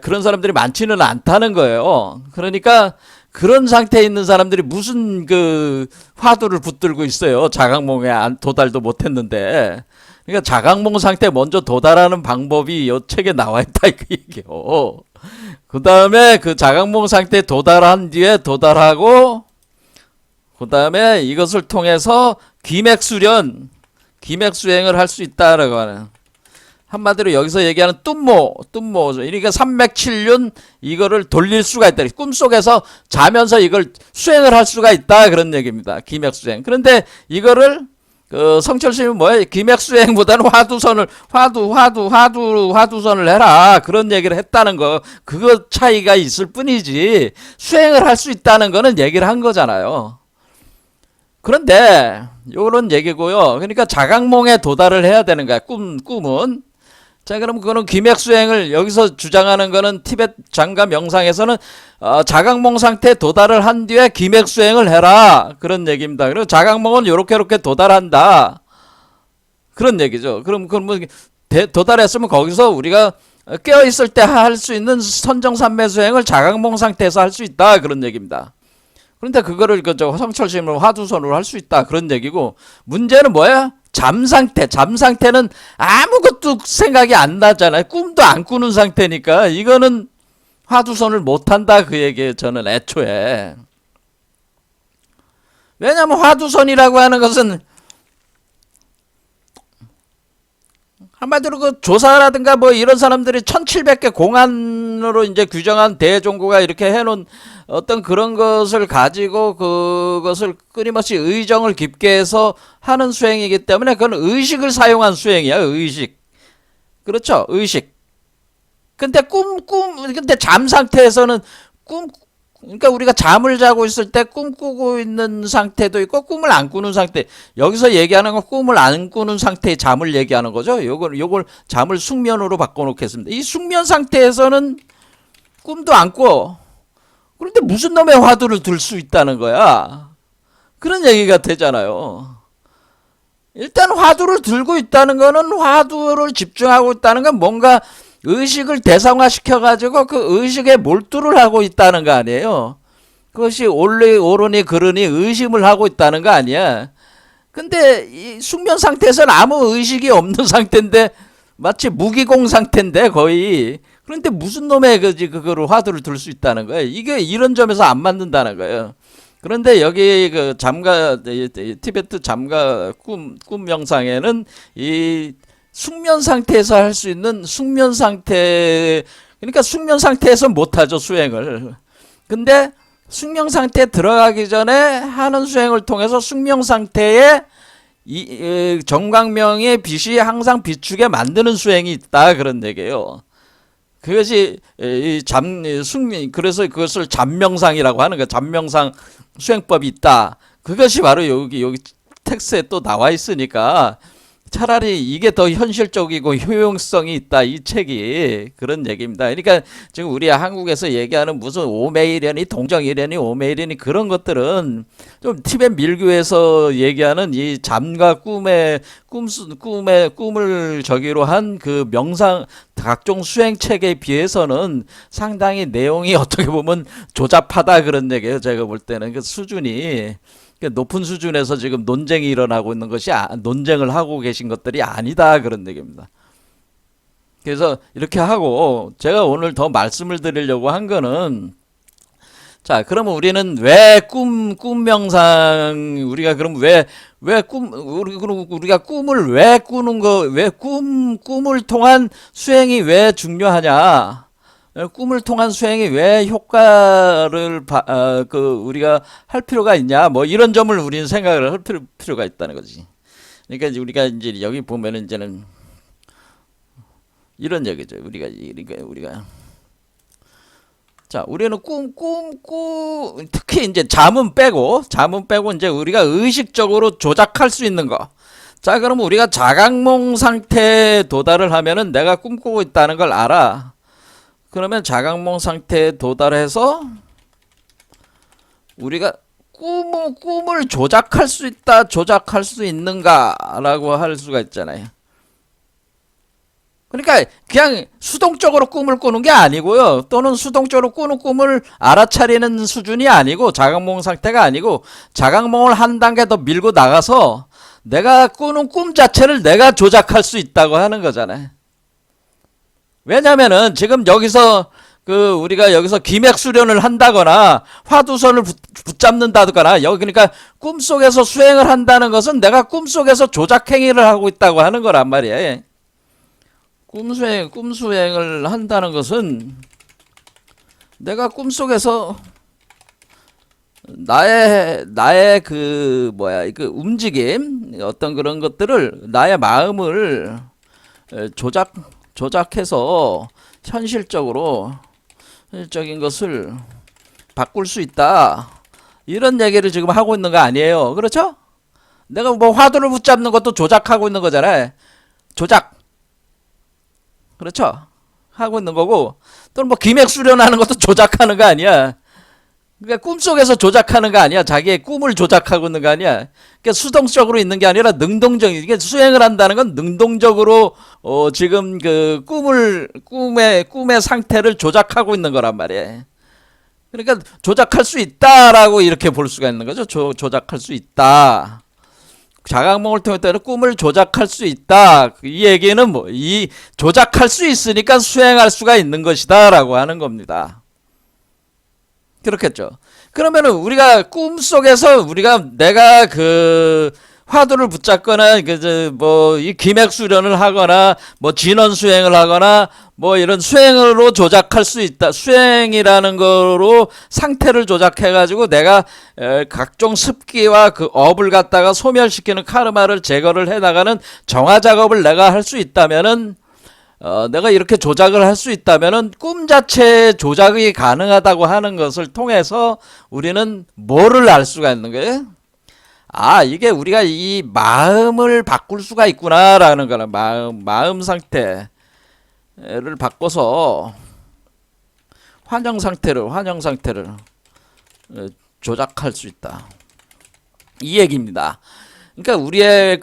Speaker 1: 그런 사람들이 많지는 않다는 거예요. 그러니까, 그런 상태에 있는 사람들이 무슨 그 화두를 붙들고 있어요. 자각몽에 도달도 못했는데. 그러니까 자각몽 상태에 먼저 도달하는 방법이 이 책에 나와 있다 그 얘기요. 그 다음에 그 자각몽 상태에 도달한 뒤에 도달하고, 그 다음에 이것을 통해서 기맥수련, 기맥수행을 할 수 있다라고 하는, 한마디로 여기서 얘기하는 뚱모, 그러니까 삼맥칠륜 이거를 돌릴 수가 있다. 꿈속에서 자면서 이걸 수행을 할 수가 있다 그런 얘기입니다. 기맥수행. 그런데 이거를 성철스님은 뭐예요? 기맥수행보다는 화두선을 해라. 그런 얘기를 했다는 거. 그거 차이가 있을 뿐이지. 수행을 할 수 있다는 거는 얘기를 한 거잖아요. 그런데, 요런 얘기고요. 그러니까 자각몽에 도달을 해야 되는 거야. 꿈은. 자, 그럼 그거는 기맥수행을 여기서 주장하는 거는 티벳 장가 명상에서는 자각몽 상태에 도달을 한 뒤에 기맥수행을 해라 그런 얘기입니다. 그리고 자각몽은 요렇게 도달한다 그런 얘기죠. 그럼 뭐 도달했으면 거기서 우리가 깨어 있을 때 할 수 있는 선정산매 수행을 자각몽 상태에서 할 수 있다 그런 얘기입니다. 그런데 그거를 성철심으로 화두선으로 할 수 있다 그런 얘기고, 문제는 뭐야? 잠상태는 아무것도 생각이 안 나잖아요. 꿈도 안 꾸는 상태니까 이거는 화두선을 못한다 그 얘기예요. 저는 애초에. 왜냐하면 화두선이라고 하는 것은 한마디로 그 조사라든가 뭐 이런 사람들이 1700개 공안으로 이제 규정한 대종고가 이렇게 해놓은 어떤 그런 것을 가지고 그것을 끊임없이 의정을 깊게 해서 하는 수행이기 때문에 그건 의식을 사용한 수행이야. 의식. 그렇죠. 의식. 근데 근데 잠 상태에서는 그러니까 우리가 잠을 자고 있을 때 꿈꾸고 있는 상태도 있고 꿈을 안 꾸는 상태. 여기서 얘기하는 건 꿈을 안 꾸는 상태의 잠을 얘기하는 거죠. 요걸 잠을 숙면으로 바꿔놓겠습니다. 이 숙면 상태에서는 꿈도 안 꿔. 그런데 무슨 놈의 화두를 들 수 있다는 거야. 그런 얘기가 되잖아요. 일단 화두를 들고 있다는 거는 화두를 집중하고 있다는 건 뭔가 의식을 대상화시켜가지고 그 의식에 몰두를 하고 있다는 거 아니에요. 그것이 옳으니 그르니 의심을 하고 있다는 거 아니야. 근데 이 숙면 상태에서는 아무 의식이 없는 상태인데 마치 무기공 상태인데 거의. 그런데 무슨 놈의 그거를 화두를 들 수 있다는 거예요. 이게 이런 점에서 안 맞는다는 거예요. 그런데 여기 그 잠가 티베트 잠가 꿈 명상에는 이 숙면 상태에서 할 수 있는 숙면 상태, 그러니까 숙면 상태에서 못하죠, 수행을. 근데 숙면 상태에 들어가기 전에 하는 수행을 통해서 숙면 상태에 정광명의 빛이 항상 비추게 만드는 수행이 있다, 그런 얘기예요. 그것이 숙면, 그래서 그것을 잠명상이라고 하는 거예요. 잠명상 수행법이 있다. 그것이 바로 여기 텍스트에 또 나와 있으니까 차라리 이게 더 현실적이고 효용성이 있다, 이 책이. 그런 얘기입니다. 그러니까 지금 우리 한국에서 얘기하는 무슨 오매이련이 동정이련이 오매이련이 그런 것들은 좀 티벳 밀교에서 얘기하는 이 잠과 꿈을 저기로 한 그 명상 각종 수행 책에 비해서는 상당히 내용이 어떻게 보면 조잡하다, 그런 얘기예요. 제가 볼 때는 그 수준이 높은 수준에서 지금 논쟁이 일어나고 있는 것이 논쟁을 하고 계신 것들이 아니다, 그런 얘기입니다. 그래서 이렇게 하고 제가 오늘 더 말씀을 드리려고 한 거는, 자, 그러면 우리는 왜 꿈 명상, 우리가 그럼 우리가 꿈을 왜 꾸는 거, 왜 꿈을 통한 수행이 왜 중요하냐? 꿈을 통한 수행이 왜 효과를 우리가 할 필요가 있냐, 뭐 이런 점을 우리는 생각을 할 필요가 있다는 거지. 그러니까 우리가 이제 여기 보면은 이제는 이런 얘기죠. 우리가 자, 우리는 특히 이제 잠은 빼고 이제 우리가 의식적으로 조작할 수 있는 거. 자, 그러면 우리가 자각몽 상태에 도달을 하면은 내가 꿈꾸고 있다는 걸 알아. 그러면 자각몽 상태에 도달해서 우리가 꿈을 조작할 수 있다, 조작할 수 있는가라고 할 수가 있잖아요. 그러니까 그냥 수동적으로 꿈을 꾸는 게 아니고요. 또는 수동적으로 꾸는 꿈을 알아차리는 수준이 아니고, 자각몽 상태가 아니고 자각몽을 한 단계 더 밀고 나가서 내가 꾸는 꿈 자체를 내가 조작할 수 있다고 하는 거잖아요. 왜냐면은 지금 여기서 우리가 여기서 기맥 수련을 한다거나 화두선을 붙잡는다거나, 여기 그러니까 꿈속에서 수행을 한다는 것은 내가 꿈속에서 조작 행위를 하고 있다고 하는 거란 말이에요. 꿈수행을 한다는 것은 내가 꿈속에서 나의 그 움직임, 어떤 그런 것들을, 나의 마음을 조작해서 현실적인 것을 바꿀 수 있다, 이런 얘기를 지금 하고 있는 거 아니에요. 그렇죠? 내가 뭐 화두를 붙잡는 것도 조작하고 있는 거잖아요. 조작. 그렇죠? 하고 있는 거고, 또는 뭐 기맥 수련하는 것도 조작하는 거 아니야. 그러니까 꿈속에서 조작하는 거 아니야. 자기의 꿈을 조작하고 있는 거 아니야. 그러니까 수동적으로 있는 게 아니라 능동적인, 이게 수행을 한다는 건 능동적으로 지금 그 꿈의 상태를 조작하고 있는 거란 말이에요. 그러니까 조작할 수 있다라고 이렇게 볼 수가 있는 거죠. 조작할 수 있다. 자각몽을 통해 꿈을 조작할 수 있다. 이 얘기는 이 조작할 수 있으니까 수행할 수가 있는 것이다라고 하는 겁니다. 그렇겠죠. 그러면은 우리가 꿈속에서 내가 그 화두를 붙잡거나 이 기맥 수련을 하거나 뭐 진원 수행을 하거나 뭐 이런 수행으로 조작할 수 있다. 수행이라는 거로 상태를 조작해 가지고 내가 각종 습기와 그 업을 갖다가 소멸시키는 카르마를 제거를 해 나가는 정화 작업을 내가 할 수 있다면은 내가 이렇게 조작을 할 수 있다면은 꿈 자체 조작이 가능하다고 하는 것을 통해서 우리는 뭐를 알 수가 있는 거예요? 아, 이게 우리가 이 마음을 바꿀 수가 있구나라는 거는 마음 상태를 바꿔서 환영 상태를 조작할 수 있다. 이 얘기입니다. 그러니까 우리의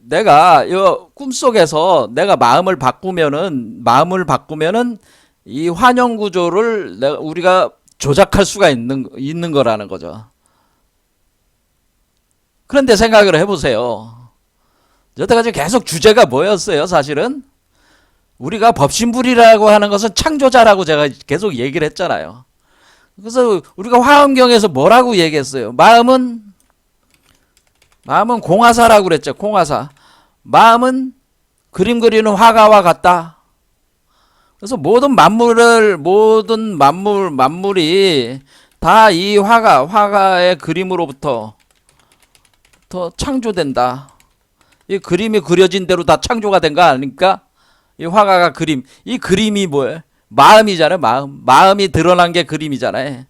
Speaker 1: 내가 이 꿈속에서 내가 마음을 바꾸면은 이 환영 구조를 우리가 조작할 수가 있는 거라는 거죠. 그런데 생각을 해보세요. 여태까지 계속 주제가 뭐였어요, 사실은? 우리가 법신불이라고 하는 것은 창조자라고 제가 계속 얘기를 했잖아요. 그래서 우리가 화엄경에서 뭐라고 얘기했어요? 마음은 공화사라고 그랬죠, 공화사. 마음은 그림 그리는 화가와 같다. 그래서 모든 만물이 다 이 화가의 그림으로부터 더 창조된다. 이 그림이 그려진 대로 다 창조가 된 거 아닙니까? 이 화가가 이 그림이 뭐예요? 마음이잖아요. 마음이 드러난 게 그림이잖아요.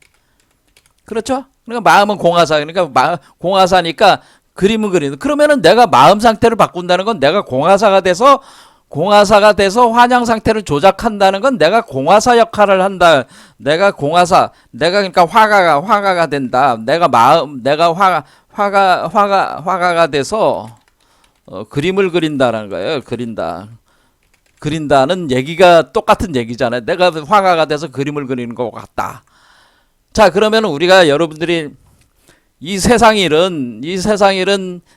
Speaker 1: 그렇죠? 그러니까 마음은 공화사. 그러니까 공화사니까 그림은 그리는. 그러면은 내가 마음 상태를 바꾼다는 건 내가 공화사가 돼서 환영 상태를 조작한다는 건 내가 공화사 역할을 한다. 내가 그러니까 화가가 된다. 내가 화가가 돼서 그림을 그린다는 거예요. 그린다는 얘기가 똑같은 얘기잖아요. 내가 화가가 돼서 그림을 그리는 것 같다. 자, 그러면 우리가 여러분들이 이 세상 일은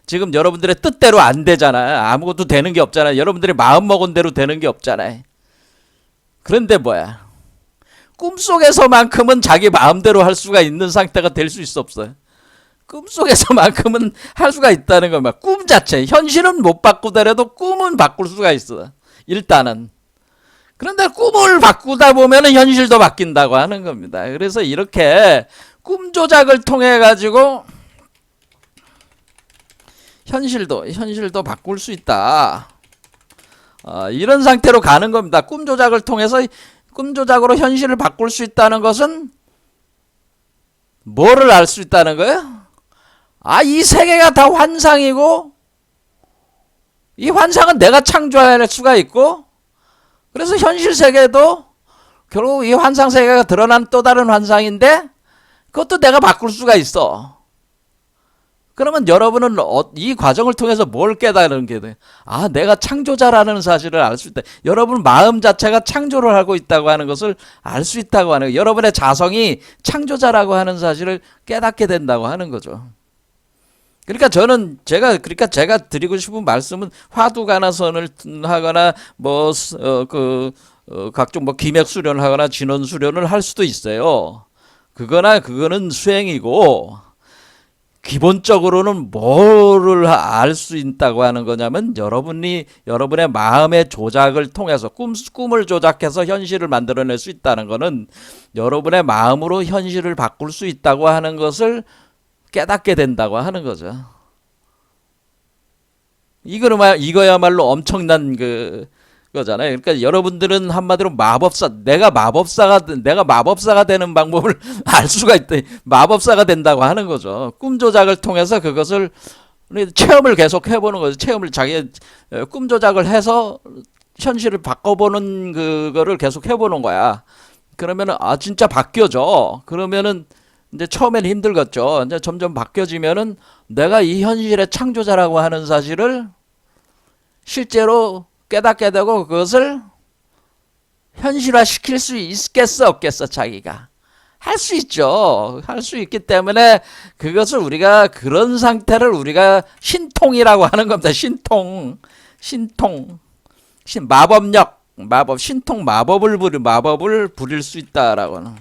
Speaker 1: 지금 여러분들의 뜻대로 안 되잖아요. 아무것도 되는 게 없잖아요. 여러분들이 마음 먹은 대로 되는 게 없잖아요. 그런데 뭐야? 꿈속에서만큼은 자기 마음대로 할 수가 있는 상태가 될 수 있어, 없어요? 꿈속에서만큼은 할 수가 있다는 거야. 꿈 자체. 현실은 못 바꾸더라도 꿈은 바꿀 수가 있어. 일단은. 그런데 꿈을 바꾸다 보면 현실도 바뀐다고 하는 겁니다. 그래서 이렇게 꿈 조작을 통해 가지고 현실도 바꿀 수 있다. 이런 상태로 가는 겁니다. 꿈 조작을 통해서 꿈 조작으로 현실을 바꿀 수 있다는 것은 뭐를 알 수 있다는 거예요? 이 세계가 다 환상이고 이 환상은 내가 창조할 수가 있고 그래서 현실 세계도 결국 이 환상 세계가 드러난 또 다른 환상인데 그것도 내가 바꿀 수가 있어. 그러면 여러분은 이 과정을 통해서 뭘 깨달은 게 돼? 내가 창조자라는 사실을 알 수 있다. 여러분 마음 자체가 창조를 하고 있다고 하는 것을 알 수 있다고 하는 거예요. 여러분의 자성이 창조자라고 하는 사실을 깨닫게 된다고 하는 거죠. 그러니까 제가 드리고 싶은 말씀은 화두가나선을 하거나 각종 기맥 수련을 하거나 진원 수련을 할 수도 있어요. 그거는 수행이고 기본적으로는 뭐를 알 수 있다고 하는 거냐면 여러분의 마음의 조작을 통해서 꿈을 조작해서 현실을 만들어낼 수 있다는 거는 여러분의 마음으로 현실을 바꿀 수 있다고 하는 것을 깨닫게 된다고 하는 거죠. 이거야말로 엄청난 거잖아요. 그러니까 여러분들은 한마디로 내가 마법사가 되는 방법을 알 수가 있다. 마법사가 된다고 하는 거죠. 꿈 조작을 통해서 그것을 체험을 계속 해보는 거죠. 자기 꿈 조작을 해서 현실을 바꿔보는 그거를 계속 해보는 거야. 그러면은 진짜 바뀌어져. 그러면은 이제 처음엔 힘들겠죠. 이제 점점 바뀌어지면은 내가 이 현실의 창조자라고 하는 사실을 실제로 깨닫게 되고 그것을 현실화 시킬 수 있겠어 없겠어? 자기가 할 수 있죠. 할 수 있기 때문에 그것을 그런 상태를 우리가 신통이라고 하는 겁니다. 신통 마법을 부릴 수 있다라고는.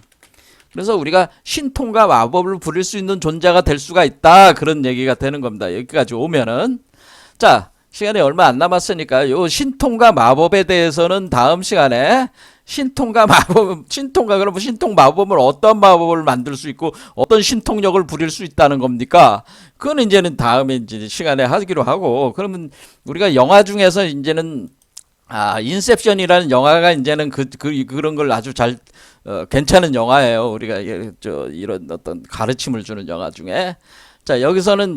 Speaker 1: 그래서 우리가 신통과 마법을 부릴 수 있는 존재가 될 수가 있다. 그런 얘기가 되는 겁니다. 여기까지 오면은. 자, 시간이 얼마 안 남았으니까 요 신통과 마법에 대해서는 다음 시간에 신통과 마법, 그러면 신통 마법을 어떤 마법을 만들 수 있고 어떤 신통력을 부릴 수 있다는 겁니까? 그건 이제는 다음에 이제 시간에 하기로 하고, 그러면 우리가 영화 중에서 이제는 인셉션이라는 영화가 이제는 그런 걸 아주 잘, 괜찮은 영화예요. 우리가 이런 어떤 가르침을 주는 영화 중에. 자, 여기서는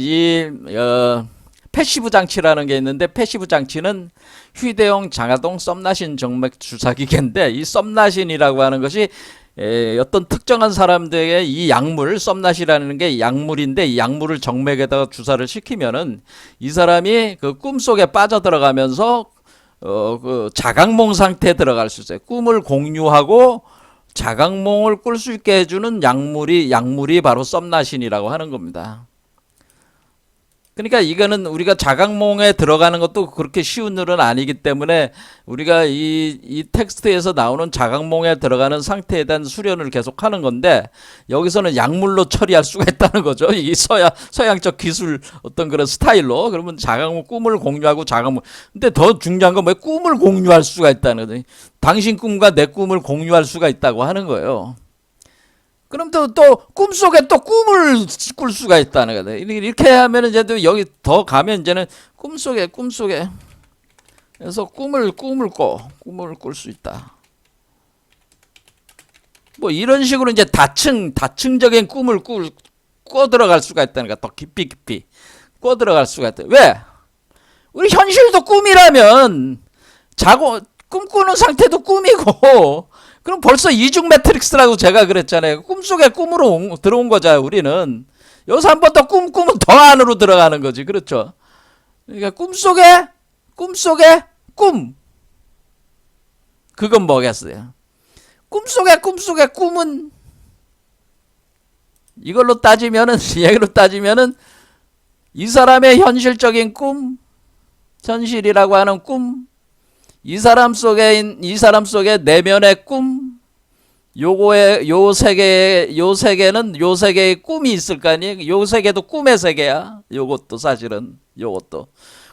Speaker 1: 패시브 장치라는 게 있는데, 패시브 장치는 휴대용 장화동 썸나신 정맥 주사기계인데, 이 썸나신이라고 하는 것이 어떤 특정한 사람들에게 이 약물, 썸낫이라는 게 약물인데, 이 약물을 정맥에다가 주사를 시키면은 이 사람이 그 꿈속에 빠져들어가면서 그 자각몽 상태에 들어갈 수 있어요. 꿈을 공유하고 자각몽을 꿀 수 있게 해주는 약물이 바로 썸나신이라고 하는 겁니다. 그러니까 이거는 우리가 자각몽에 들어가는 것도 그렇게 쉬운 일은 아니기 때문에 우리가 이 텍스트에서 나오는 자각몽에 들어가는 상태에 대한 수련을 계속 하는 건데, 여기서는 약물로 처리할 수가 있다는 거죠. 이 서양적 기술 어떤 그런 스타일로. 그러면 자각몽, 꿈을 공유하고 자각몽. 근데 더 중요한 건 뭐예요? 꿈을 공유할 수가 있다는 거죠. 당신 꿈과 내 꿈을 공유할 수가 있다고 하는 거예요. 그럼 또 꿈속에 또 꿈을 꿀 수가 있다는 거다. 이렇게 하면 이제 또 여기 더 가면 이제는 꿈속에 그래서 꿈을 꿀 수 있다. 뭐 이런 식으로 이제 다층적인 꿈을 꿔 들어갈 수가 있다는 거야. 더 깊이 꿔 들어갈 수가 있다. 왜? 우리 현실도 꿈이라면 꿈꾸는 상태도 꿈이고, 그럼 벌써 이중 매트릭스라고 제가 그랬잖아요. 꿈속에 꿈으로 들어온 거잖아요, 우리는. 여기서 한 번 더 꿈꾸면 더 안으로 들어가는 거지. 그렇죠? 그러니까 꿈속에 꿈. 그건 뭐겠어요? 꿈속에 꿈은, 얘기로 따지면은 이 사람의 현실적인 꿈, 현실이라고 하는 꿈, 이 사람 속에 내면의 꿈, 요 세계는 요 세계의 꿈이 있을 거 아니에요. 요 세계도 꿈의 세계야. 요것도 사실은 요것도.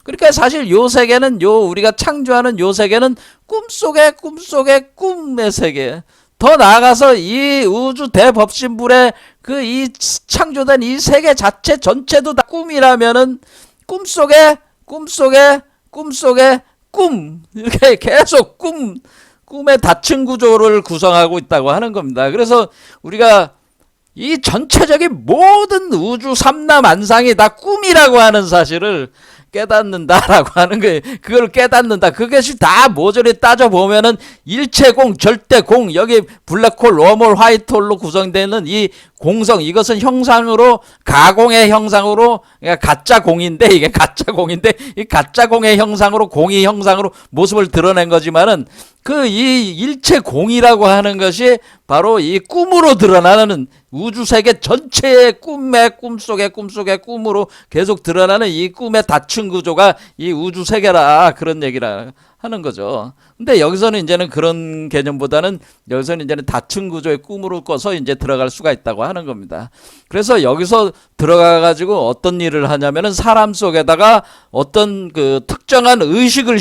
Speaker 1: 그러니까 사실 요 세계는 우리가 창조하는 요 세계는 꿈속의 꿈의 세계. 더 나아가서 이 우주 대법신불의 이 창조된 이 세계 자체 전체도 다 꿈이라면은 꿈속에 이렇게 계속 꿈의 다층 구조를 구성하고 있다고 하는 겁니다. 그래서 우리가 이 전체적인 모든 우주 삼라만상이 다 꿈이라고 하는 사실을 깨닫는다라고 하는 거예요. 그걸 깨닫는다. 그것이 다 모조리 따져보면은 일체공, 절대공, 여기 블랙홀, 웜홀, 화이트홀로 구성되는 이 공성, 이것은 형상으로, 가공의 형상으로, 그러니까 가짜공인데, 이게 가짜공인데, 이 가짜공의 형상으로, 공의 형상으로 모습을 드러낸 거지만은, 이 일체공이라고 하는 것이 바로 이 꿈으로 드러나는, 우주세계 전체의 꿈속의 꿈으로 계속 드러나는 이 꿈의 다층 구조가 이 우주세계라, 그런 얘기라 하는 거죠. 근데 여기서는 이제는 그런 개념보다는 여기서는 이제는 다층 구조의 꿈으로 꿔서 이제 들어갈 수가 있다고 하는 겁니다. 그래서 여기서 들어가 가지고 어떤 일을 하냐면은 사람 속에다가 어떤 그 특정한 의식을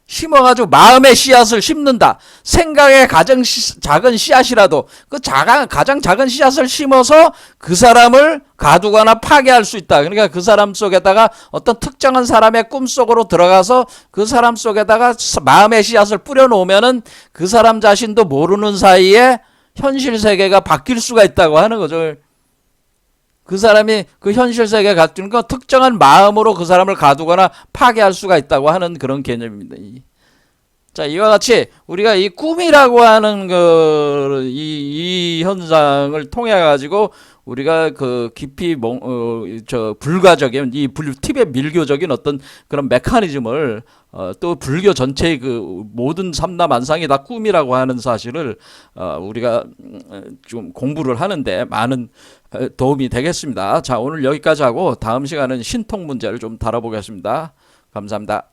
Speaker 1: 심어가지고 마음의 씨앗을 심는다. 생각의 가장 작은 씨앗이라도 가장 작은 씨앗을 심어서 그 사람을 가두거나 파괴할 수 있다. 그러니까 그 사람 속에다가 어떤 특정한 사람의 꿈속으로 들어가서 그 사람 속에다가 마음의 씨앗을 뿌려놓으면은 그 사람 자신도 모르는 사이에 현실 세계가 바뀔 수가 있다고 하는 거죠. 그 사람이 그 현실 세계에 갖추는 그 특정한 마음으로 그 사람을 가두거나 파괴할 수가 있다고 하는 그런 개념입니다. 자, 이와 같이 우리가 이 꿈이라고 하는 이 현상을 통해 가지고 우리가 그 깊이 불가적인 티베트 밀교적인 어떤 그런 메커니즘을 또 불교 전체의 그 모든 삼라만상이 다 꿈이라고 하는 사실을 우리가 좀 공부를 하는데 많은 도움이 되겠습니다. 자, 오늘 여기까지 하고 다음 시간은 신통 문제를 좀 다뤄보겠습니다. 감사합니다.